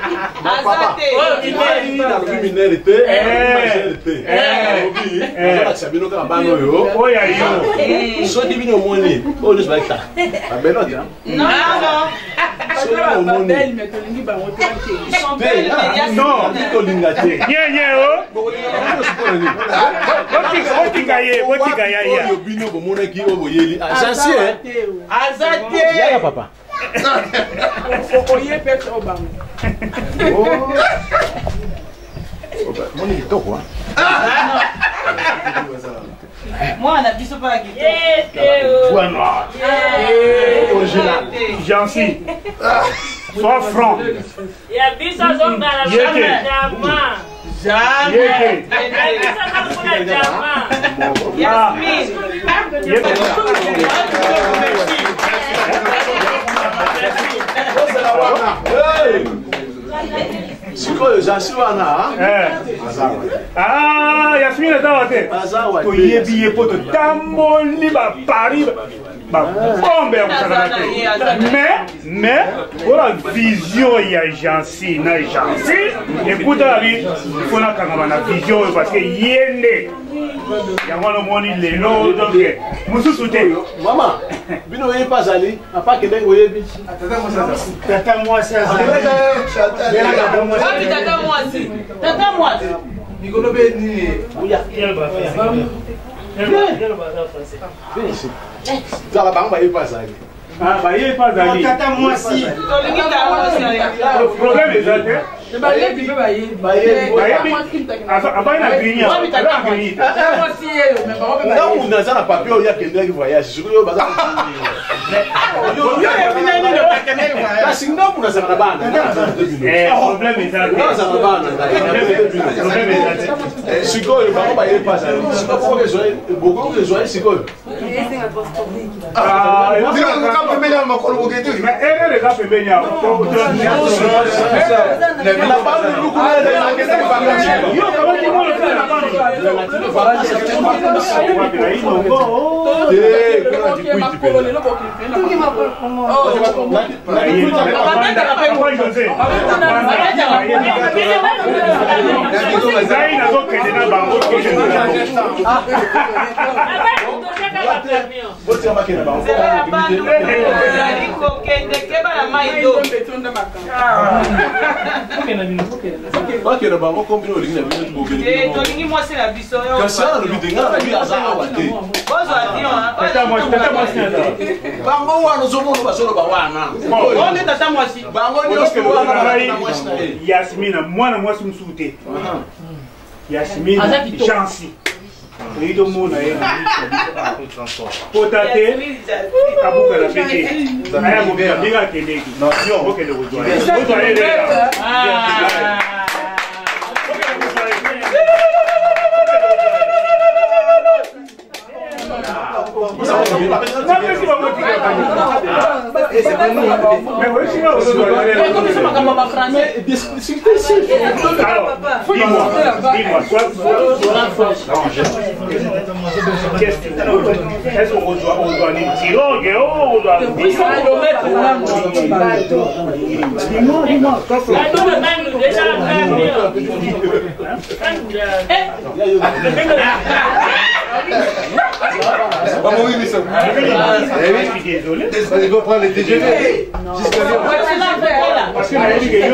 Speaker 6: Papa.
Speaker 3: Mwana biso pa ki.
Speaker 7: Voix noire. Jansi. Sois franc.
Speaker 1: Ya biso zonga la jama.
Speaker 7: Jamais.
Speaker 6: Sikoyo Jansi wana
Speaker 7: Yasmine azawa te toyebi ye po totamboli bapari bapombe ya kosakana te mais ola vision ya Jansi na Jansi ekutaka bi fo nakangama na vision oyo parce que ye nde yango wana omoni lelo donc mosusu te
Speaker 6: mama bino oyebi azali apake ndenge oyebi
Speaker 7: tata mwasi
Speaker 3: Tata mwasi.
Speaker 6: Nikolo be ni oya. Zala banga ba azali.
Speaker 7: Ba ye pas azali.
Speaker 3: Tata mwasi.
Speaker 7: Le problème est là.
Speaker 3: Tolingi
Speaker 4: moi c'est la biso.
Speaker 9: Kasi ana lobi de ngala bi aza awa te.
Speaker 4: Bozo avion hein.
Speaker 7: Tata moi si.
Speaker 9: Bango wana ozomona basolo ba wana.
Speaker 4: On est tata moi si.
Speaker 9: Bango nyonso wana na mwasi na ye.
Speaker 7: Yasmina mwana mwasi msute. Yasmina chansi. Oyido mona ye na potate kabuka la pete. Aya mo bien biga keleki. Non, OK le rejoint. Vous allez là. Est-ce qu'on doit aller tirer ou on doit dis-moi, je suis désolé.
Speaker 9: Il faut prendre les TGV.
Speaker 7: Parce que la Ligue est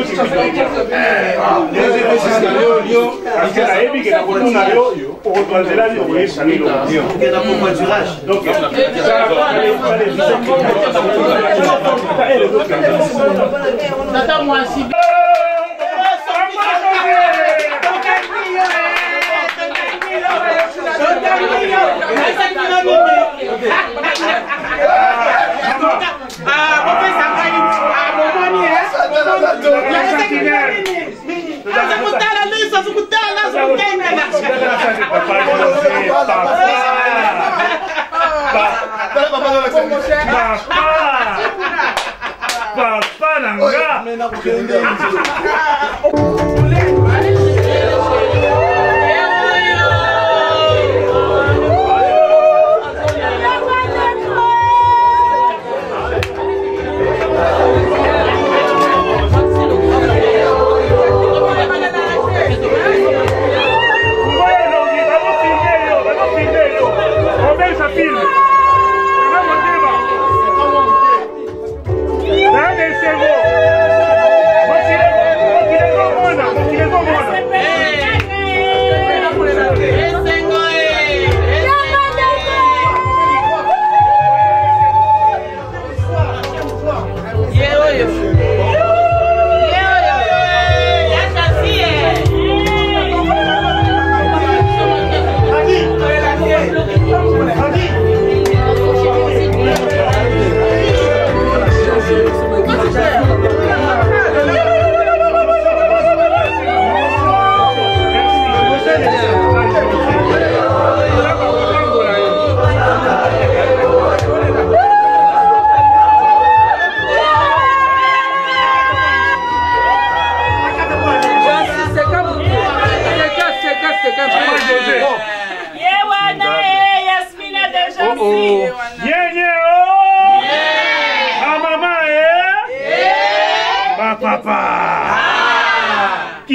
Speaker 7: Papa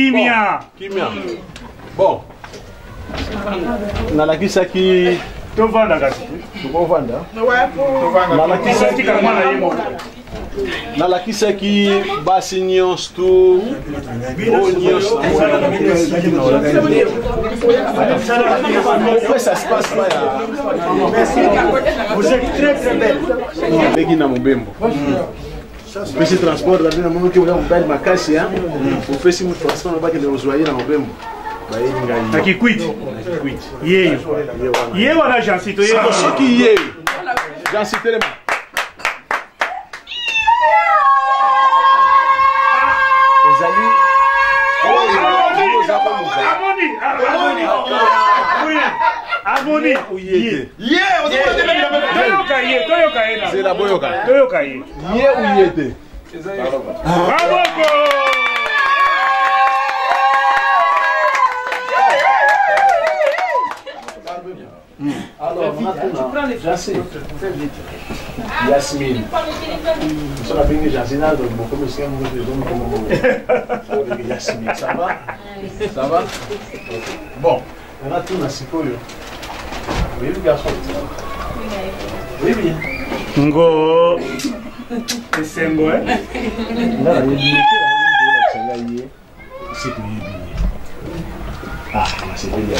Speaker 7: Nanga.
Speaker 6: Bon. Nalakisaki
Speaker 7: tovanda kasi.
Speaker 6: Tukovanda. Nalakisaki basi nyonso tu. Ça se passe pas.
Speaker 7: Merci. Vous êtes très très belle.
Speaker 6: Begi na Mobembo. Esse transporte da minha mãe que vai mudar de Macassi, hein? O fez muito transporte no bairro de Usuário na Mobembo.
Speaker 7: Aqui quit. Ie wana jancito ye.
Speaker 6: Só que ie. Jancito ele. Ezali.
Speaker 7: Aboni. Ie. Toyoka ena.
Speaker 6: C'est la boyoka.
Speaker 7: Toyoka ye.
Speaker 6: Ie ou iete.
Speaker 7: Bravo.
Speaker 6: Alors, maintenant, Yasmine. Nous sommes avec Yasmine, donc mon commissaire nous donne comme Yasmine. Ça va? Ça va? Bon, maintenant, tout n'a pas eu. Oui, le garçon. Oui, bien.
Speaker 7: Ngo. Esengo, hein?
Speaker 6: Là, il y a une c'est que Ah, c'est bien.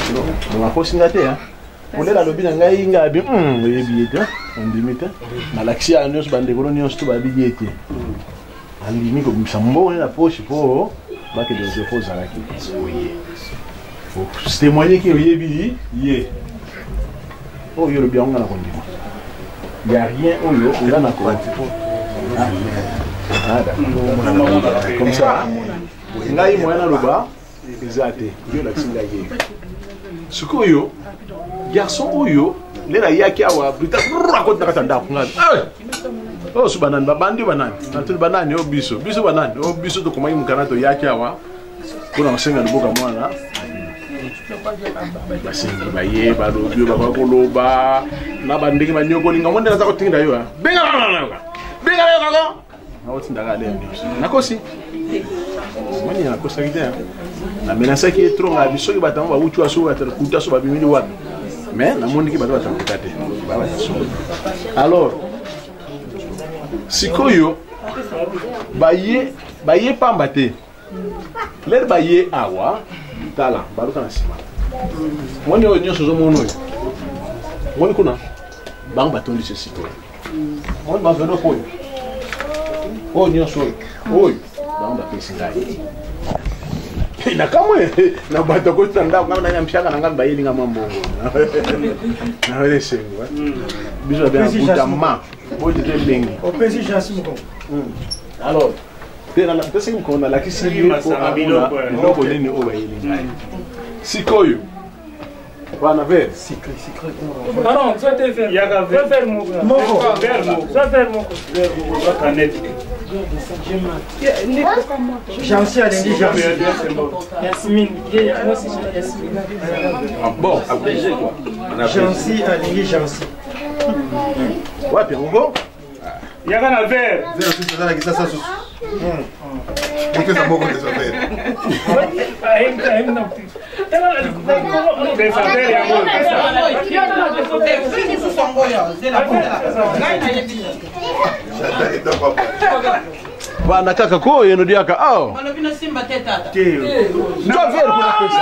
Speaker 6: On va continuer hein. On est là le bien ngai nga bi billet on limite. Na l'axi à nous bande ko nyos to ba billet. Andimi ko sambo na poche po ba que des efforts à la qui. Faut témoigner que yebi yé. Oh yo le bien on a conduit. Il y a rien oh yo on a quoi. Ah d'accord. Comme ça. Ngai moyena loba exact. Yo l'axi ngai. Sukoyo garçon oyo lera yaki awa brita raconte nakata ndako ngani oh subanani babandi banani natul banani o biso banani o biso to komai mukana to yaki awa kuna masenga liboka mwana basengi baye balobio bakoloba na bandenge banyoko linga monde naza kotinda yo benga kako naotinda le nakosi mani nakosa kite na menasa ki trop nga biso ki batamo ba uchu aso ba kuta so ba bimili wapi mais na monde ki bato batamukate baba so alors sikoyo baye pamba te ler baye awa tala baluka na sima woni o nyoso zo mono yo woni kuna bang batondi se sikoyo woni ba veno ko o nyoso oy bang ba pesi ngai na kamwe na bato ko tanda ngam na nyamshaka ngam bayeli ngam mbongo na wele sengo biso bien butama boje te bengi
Speaker 7: o pesi chasi mko
Speaker 6: alors tena na pesi mko na la kisiri ko abilo ndoko nini o bayeli ngai sikoyo bana ver
Speaker 5: Sikri. Non, ça te fait. Yaga ver moko. Ça faire moko. Kanet.
Speaker 7: Jansi alingi jansi.
Speaker 5: Yasmine. Moi c'est Yasmine.
Speaker 6: Bon, abrégé quoi.
Speaker 7: Jansi alingi jansi.
Speaker 6: Wapi ngo?
Speaker 5: Yaga na ver.
Speaker 9: Zero sisi sana kisasa susu. Nikeza moko de saber.
Speaker 5: Ai não.
Speaker 6: Bana kaka ko yeno diaka ao.
Speaker 1: Mano vino simba teta.
Speaker 6: Ndio vero kuna pesa.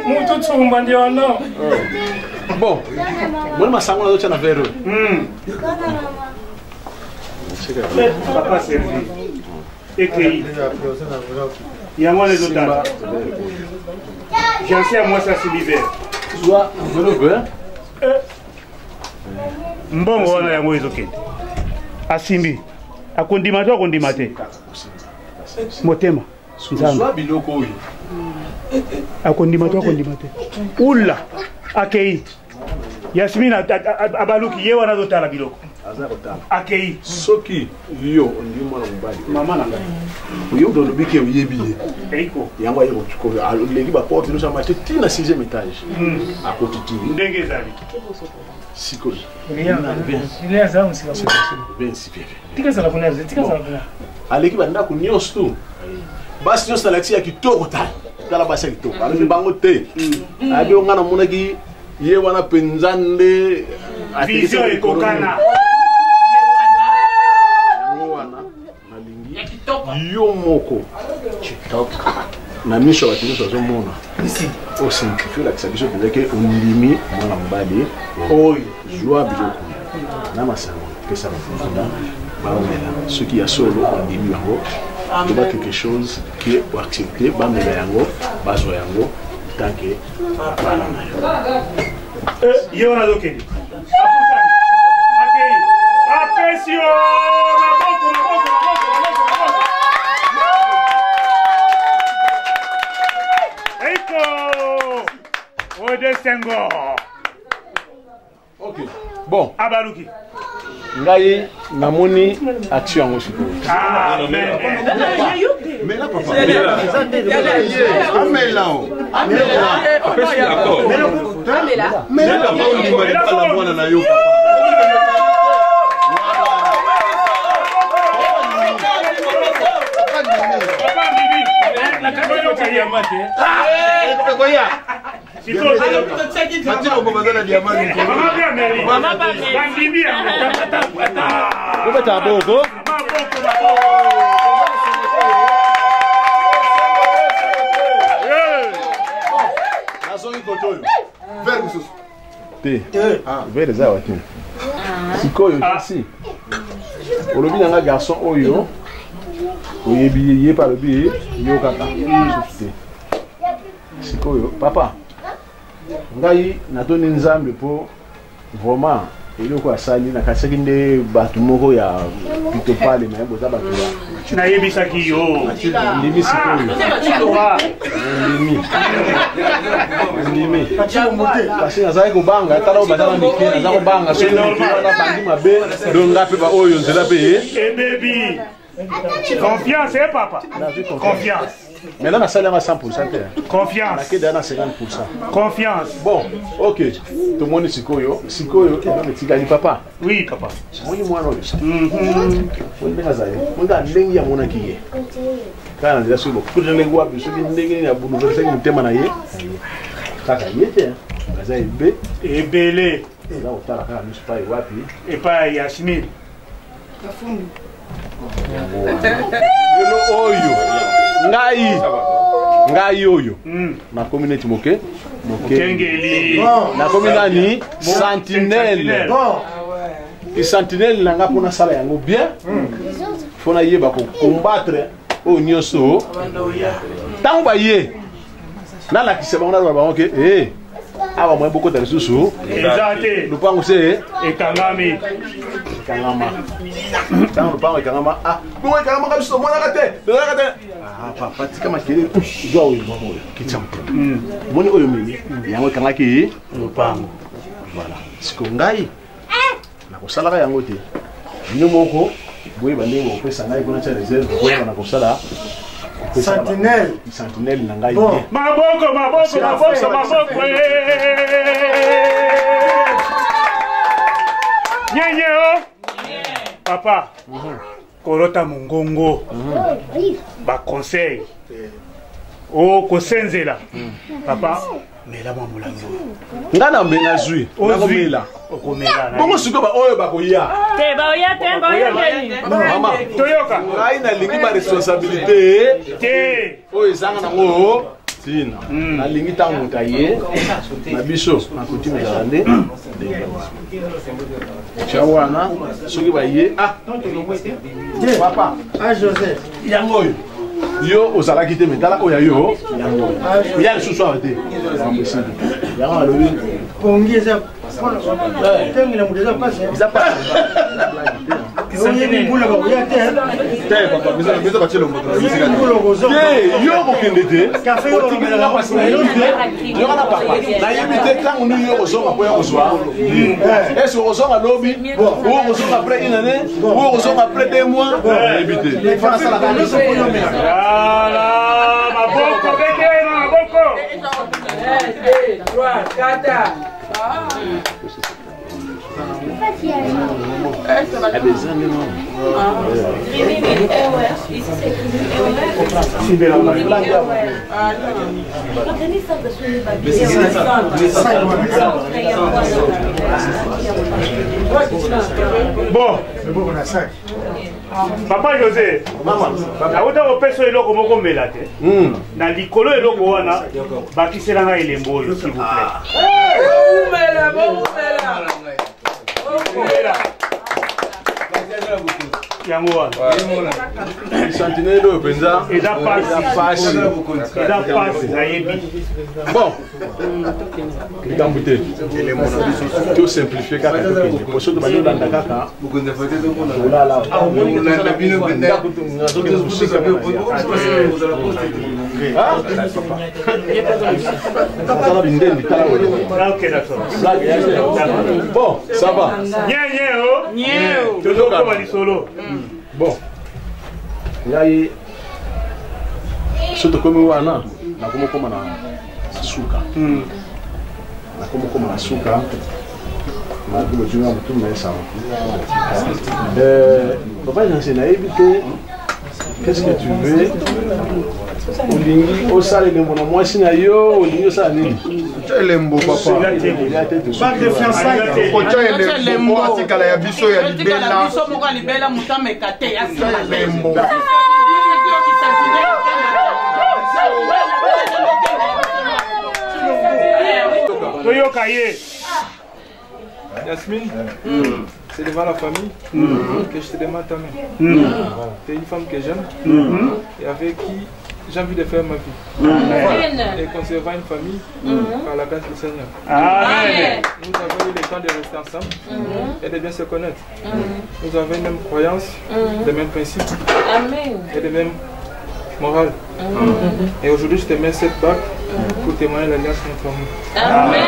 Speaker 5: Muito tsumba ndio no.
Speaker 6: Bon. Mbona masango na na vero.
Speaker 7: Papa servi. Écrit. Il y a moins les autres. J'en sais à moi ça c'est l'hiver.
Speaker 6: Soit vero vert.
Speaker 7: Mbongo wana yango ezokende. Asimbi. Akondimate. Motema.
Speaker 6: Soit biloko oyo.
Speaker 7: Akondimate. Ula. Akei. Yasmina abaluki ye wana zotala biloko. Akei.
Speaker 6: Soki yo ndi mwana mobali.
Speaker 7: Mama na ngai.
Speaker 6: Yo ndo lobike uyebiye.
Speaker 7: Eiko.
Speaker 6: Yango ayo chukoko. Leki ba porte nous chamate tina 6e étage. À côté de
Speaker 7: Ndenge zali.
Speaker 6: Sikoyo.
Speaker 5: Rien. Il est à ça aussi.
Speaker 6: Ben sipepe.
Speaker 5: Tika sala kuna.
Speaker 6: Aleki banda ku nyos tu. Basi nyos na laksi ya kitoko ta. Tala basi ya kitoko. Aleki bango te. Abi ngana monaki ye wana penzande
Speaker 7: vision ekokana.
Speaker 6: Yo moko na miso batiso zo mona o simplifie la kisabiso que on limi mwana mbali oyo joie biloko na masango pesa bafunda baomela soki ya solo on limi yango to ba quelque chose qui est accepté bamela yango bazo yango tant que bana na yo
Speaker 7: Yo na dokeni. Akei. Apesio. Sengo.
Speaker 6: Ok. Bon.
Speaker 7: Abaluki.
Speaker 6: Ngai namoni action yango siko.
Speaker 7: Ah,
Speaker 9: Mais là papa. Amela. Mais là papa on dit pas la mwana na yo. Vers mosusu.
Speaker 6: Te. Vers les awati. Sikoyo si. Olobi nanga garçon oyo. Oyebi ye par le biais yo kaka. Sikoyo papa. Ngai natoni nzambe po vraiment eloko asali na kaseki nde bato moko ya pito pale na boza bato
Speaker 7: na yebisaki yo
Speaker 6: ndimi sikoyo ndimi kasi nazali kobanga tala bazala mike naza kobanga soki wana bandi mabe donc ngape ba oyo nzela pe
Speaker 7: baby confiance papa confiance.
Speaker 6: Maintenant, on a salaire à 100%.
Speaker 7: Confiance.
Speaker 6: On a 50%.
Speaker 7: Confiance.
Speaker 6: Bon, ok. Tout le monde est Sikoyo. Sikoyo, tu gagnes papa.
Speaker 7: Oui, papa.
Speaker 6: Moi, moi, non. On a l'envie à mon acquis. Quand on a sur le coup de l'égout, je suis venu à bouleverser une thème à y est. Ça y était. Ça y est.
Speaker 7: Et belé.
Speaker 6: Là, on t'a la carte, je ne sais pas,
Speaker 7: et pas Yasmine.
Speaker 6: Ngai oyo na communauté moke na communauté sentinelle et sentinelle nanga pona sala yango bien fona yeba ko combattre o nyoso tango ba ye na la kiseba on a ba ok awa mwe boko tare susu
Speaker 7: exacte
Speaker 6: lupango se
Speaker 7: ekangami
Speaker 6: tango lupango ekangama bo ekangama kabiso mwana kate papa tika makele jwa oyo mwa kichampo moni oyo mimi yango ekangaki lupango voilà siko ngai na kosalaka yango te bino moko boye bandenge opesa ngai kuna cha reserve boye na kosala sentinelle na ngai
Speaker 7: maboko nyenye papa kolota mongongo ba conseil o kosenzela papa mela mwa mulango
Speaker 6: ngana mbena zui ngomela
Speaker 7: okomela
Speaker 6: bongo siko ba oyo ba koya
Speaker 4: te ba oya te
Speaker 6: mama
Speaker 7: toyoka
Speaker 6: ngai na lingi ba responsabilité
Speaker 7: te
Speaker 6: oyo zanga nango tina na lingi tango taye na biso na kutime zalande chawana soki ba ye papa
Speaker 9: Joseph
Speaker 6: yango yo ozalaki te metala oyo yo ya lisusu awa te yango alobi
Speaker 9: pongi eza tengela mutu eza pasi
Speaker 6: eza pasi yo kokende te otikilanga pasi na yebi te yoka na papa nayebi te ntango nini yo kozonga po ya kozwa ese okozonga lobi oyo kozonga apres une année oyo kozonga apres 2 mois nayebi te fana salaka nyonso po yomela
Speaker 7: maboko bekena maboko
Speaker 3: 1, 2, 3, 4.
Speaker 7: Bon, papa José, auta opeso eloko moko mela te. Na likolo eloko wana bakiselanga elembo oyo s'il vous plaît. Yango wana.
Speaker 6: Sentinelle oyo penza
Speaker 7: eza pasi na yebi.
Speaker 6: Bon. Likambo te. To simplifier kaka tokende. Poso to bano landa kaka. Olala.
Speaker 9: na bino benda
Speaker 6: bon, ça va. Bon. Yayi soto komi wana na komo koma na suka. Na komo koma na suka. Na komo junga mutu mesa. Papa j'enseigne à éviter. Qu'est-ce que tu veux? Olingi osale lembo na mwasi na yo, olingi osala nini?
Speaker 9: lembo papa.
Speaker 6: Pas de fiançailles.
Speaker 9: Ocha lembo atikala ya biso ya libela.
Speaker 4: Atikala biso moko ya libela mutame kate ya
Speaker 9: lembo.
Speaker 7: Kaye.
Speaker 10: Yasmine, c'est devant la famille que je te demande ta main. Tu es une femme que j'aime et avec qui j'ai envie de faire ma vie. Et conserver une famille par la grâce du Seigneur.
Speaker 7: Amen.
Speaker 10: Nous avons eu le temps de rester ensemble et de bien se connaître. Nous avons les mêmes croyances, les mêmes principes et les mêmes morales. Et aujourd'hui, je te mets cette bague pour témoigner l'alliance entre nous.
Speaker 1: Amen.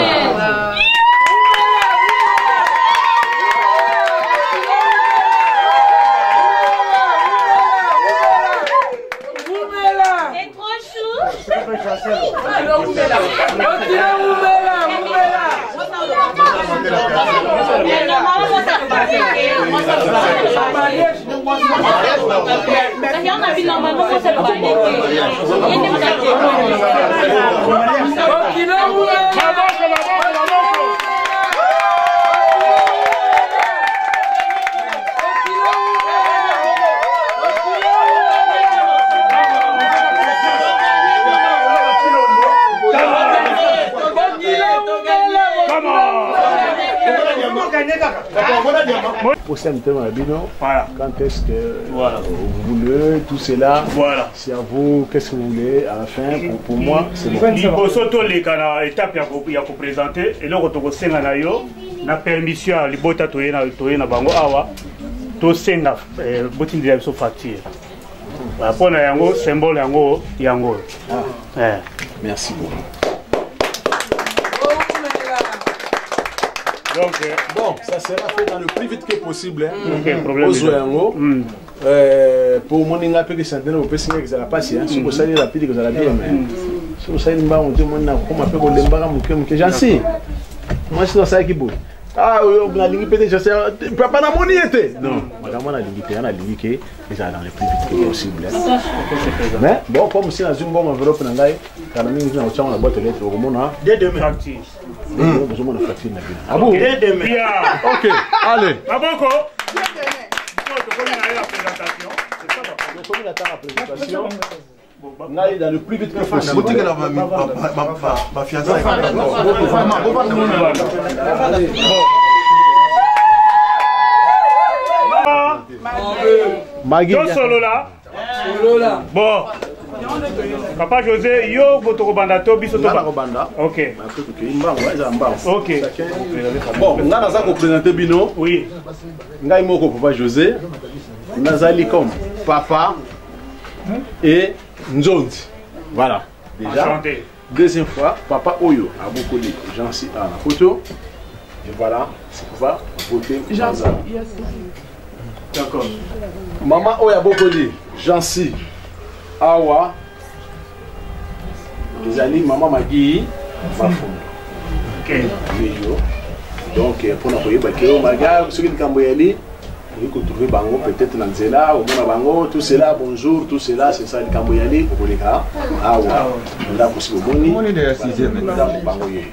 Speaker 6: Voilà. Quand est-ce que vous voulez, tout cela, c'est à vous, qu'est-ce que vous voulez, à la fin, pour moi, c'est bon.
Speaker 7: Libosoto les étape ya ko présenter et le retour senga na yo na permission libota toyena bango awa to senga botindi ya so facture. Pona yango symbole yango.
Speaker 6: Merci beaucoup.
Speaker 7: Donc,
Speaker 6: bon, ça sera fait dans le plus vite que possible. Pour mon inga pe que santena au pesi que ça la passe hein, si vous savez rapide que ça la bien mais si vous savez mba on dit mon na comme pe ko lemba que j'en sais. Moi je ça qui beau. Ah la ligue peut je sais papa na moni était. Non, madame na ligue pe na ligue que ça dans le plus vite que possible. Mais bon comme si dans une bonne enveloppe na ngai kana mingi na uchama na boîte lettre au mona dès demain.
Speaker 7: Ah bon?
Speaker 6: Ok, allez.
Speaker 7: Maboko.
Speaker 6: Dans le plus vite que possible.
Speaker 9: Ma fiançaille.
Speaker 7: Maggie. Bon. Papa José, yo votre bandato biso to
Speaker 6: banda.
Speaker 7: OK. OK.
Speaker 6: Bon, on a ça présenter bino.
Speaker 7: Oui.
Speaker 6: Ngai moko Papa José. Nazali comme papa et Nzondi. Voilà. Déjà.
Speaker 7: Enchanté.
Speaker 6: Deuxième fois, papa Oyo a beaucoup de gens ici à la photo. Et voilà, c'est papa voter Jansi.
Speaker 7: D'accord.
Speaker 6: Maman Oyo a beaucoup de Jansi. Awa. Les alliés, maman Magui, Bafon.
Speaker 7: Ok.
Speaker 6: Donc, pour nous voyez, ceux qui ont été vous trouvez bango peut-être dans Zela, au Mona Bango, tout cela, bonjour, tout cela, c'est ça le Camboyali, au Bolika. Ah ouais, on a possible Boni. On est de la 6e maintenant. Bango yé.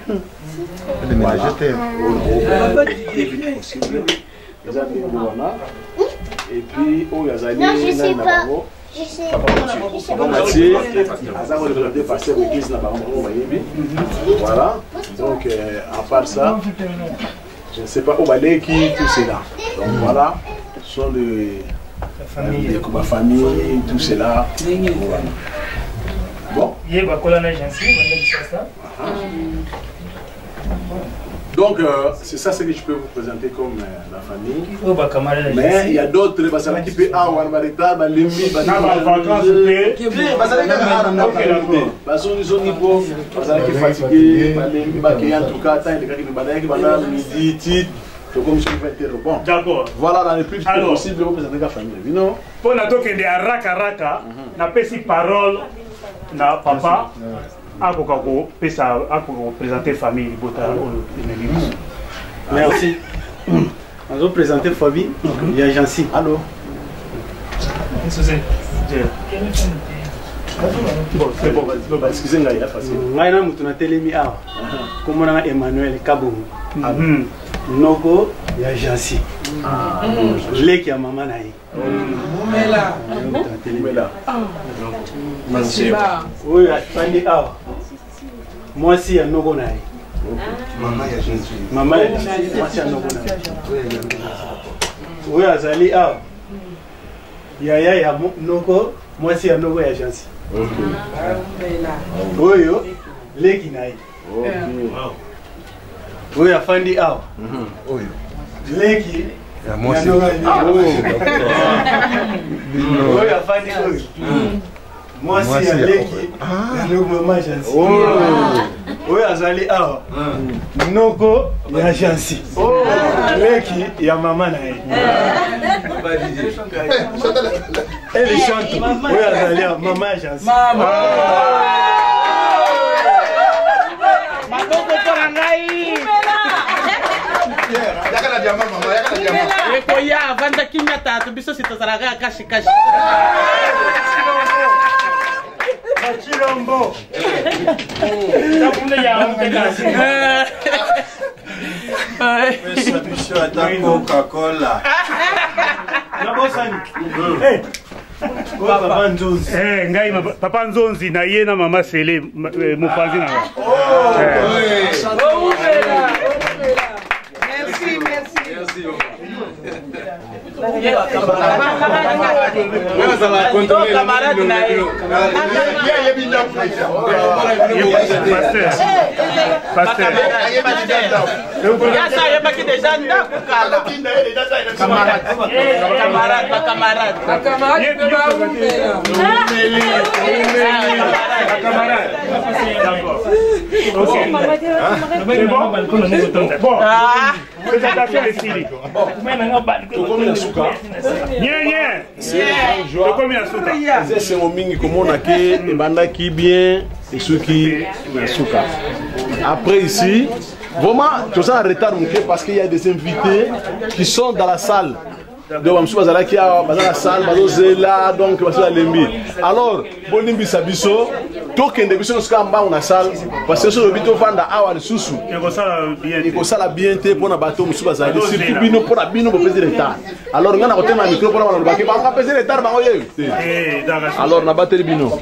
Speaker 6: Et puis, au Yazali, je sais pas. Je sais pas. Mathieu, Azar représenté par cette église là-bas, voilà. Donc, à part ça, je ne sais pas où aller qui tout cela. Donc voilà, ce sont ma famille, tout cela. Voilà. Bon. Donc, c'est ça ce que je peux vous présenter comme la famille. Mais il y a d'autres, qui peuvent avoir un véritable limite.
Speaker 7: D'accord.
Speaker 6: Voilà, dans les plus vite possible, vous présentez la famille.
Speaker 7: Pour nous dire que Raka Raka, n'a pas si parole na papa. Ako présenter famille
Speaker 11: merci. On va présenter famille. Il y a Jansi.
Speaker 6: Allô.
Speaker 7: C'est bon,
Speaker 6: excusez-moi, il a facile.
Speaker 11: Ngaina mutuna telemi awa. Comme on a Emmanuel Kabongo. Nogo ya Jansi. Leki ya mama na ye.
Speaker 6: Mumela.
Speaker 11: Oui, Fandi awa. Moi aussi ya Nogo na ye. Maman ya Jansi, mwasi ya noko na. Oyo azali awa. Yaya ya noko, mwasi ya noko ya Jansi. Oyo leki na ye. Oyo afandi awa. Leki ya mwasi ya oyo afandi oyo. Mwasi ya leki ya noko mama Jansi. Oyo azali awa. Noko ya Jansi. Leki ya mama na ye. Elle chante. Oyo azali awa mama ya Jansi.
Speaker 5: Maboko mpona ngai. Ekoya avanda kimia tatu biso sitozalaka ya kashi-kashi.
Speaker 11: Chilombo. Coca-Cola. Papa Nzonzi.
Speaker 7: Ngai papa Nzonzi na ye na mama Sele mopanzi na nga.
Speaker 3: Merci, merci.
Speaker 6: C'est mon mingi comme on a qui bandaki bien et ceux qui suka. Après ici, vraiment tout ça en retard parce qu'il y a des invités qui sont dans la salle. Donc on va aller dans la salle, là donc on va lembi. Alors bonimbi sabiso, token de biso ska mba na salle parce que sur le bito vanda awa de susu. Il faut ça la bien te pour na bateau musu bazali surtout bino pour bino pour peser retard. Alors ngana ko tema micro pour na ba peser retard ba oyo. Alors na batterie bino.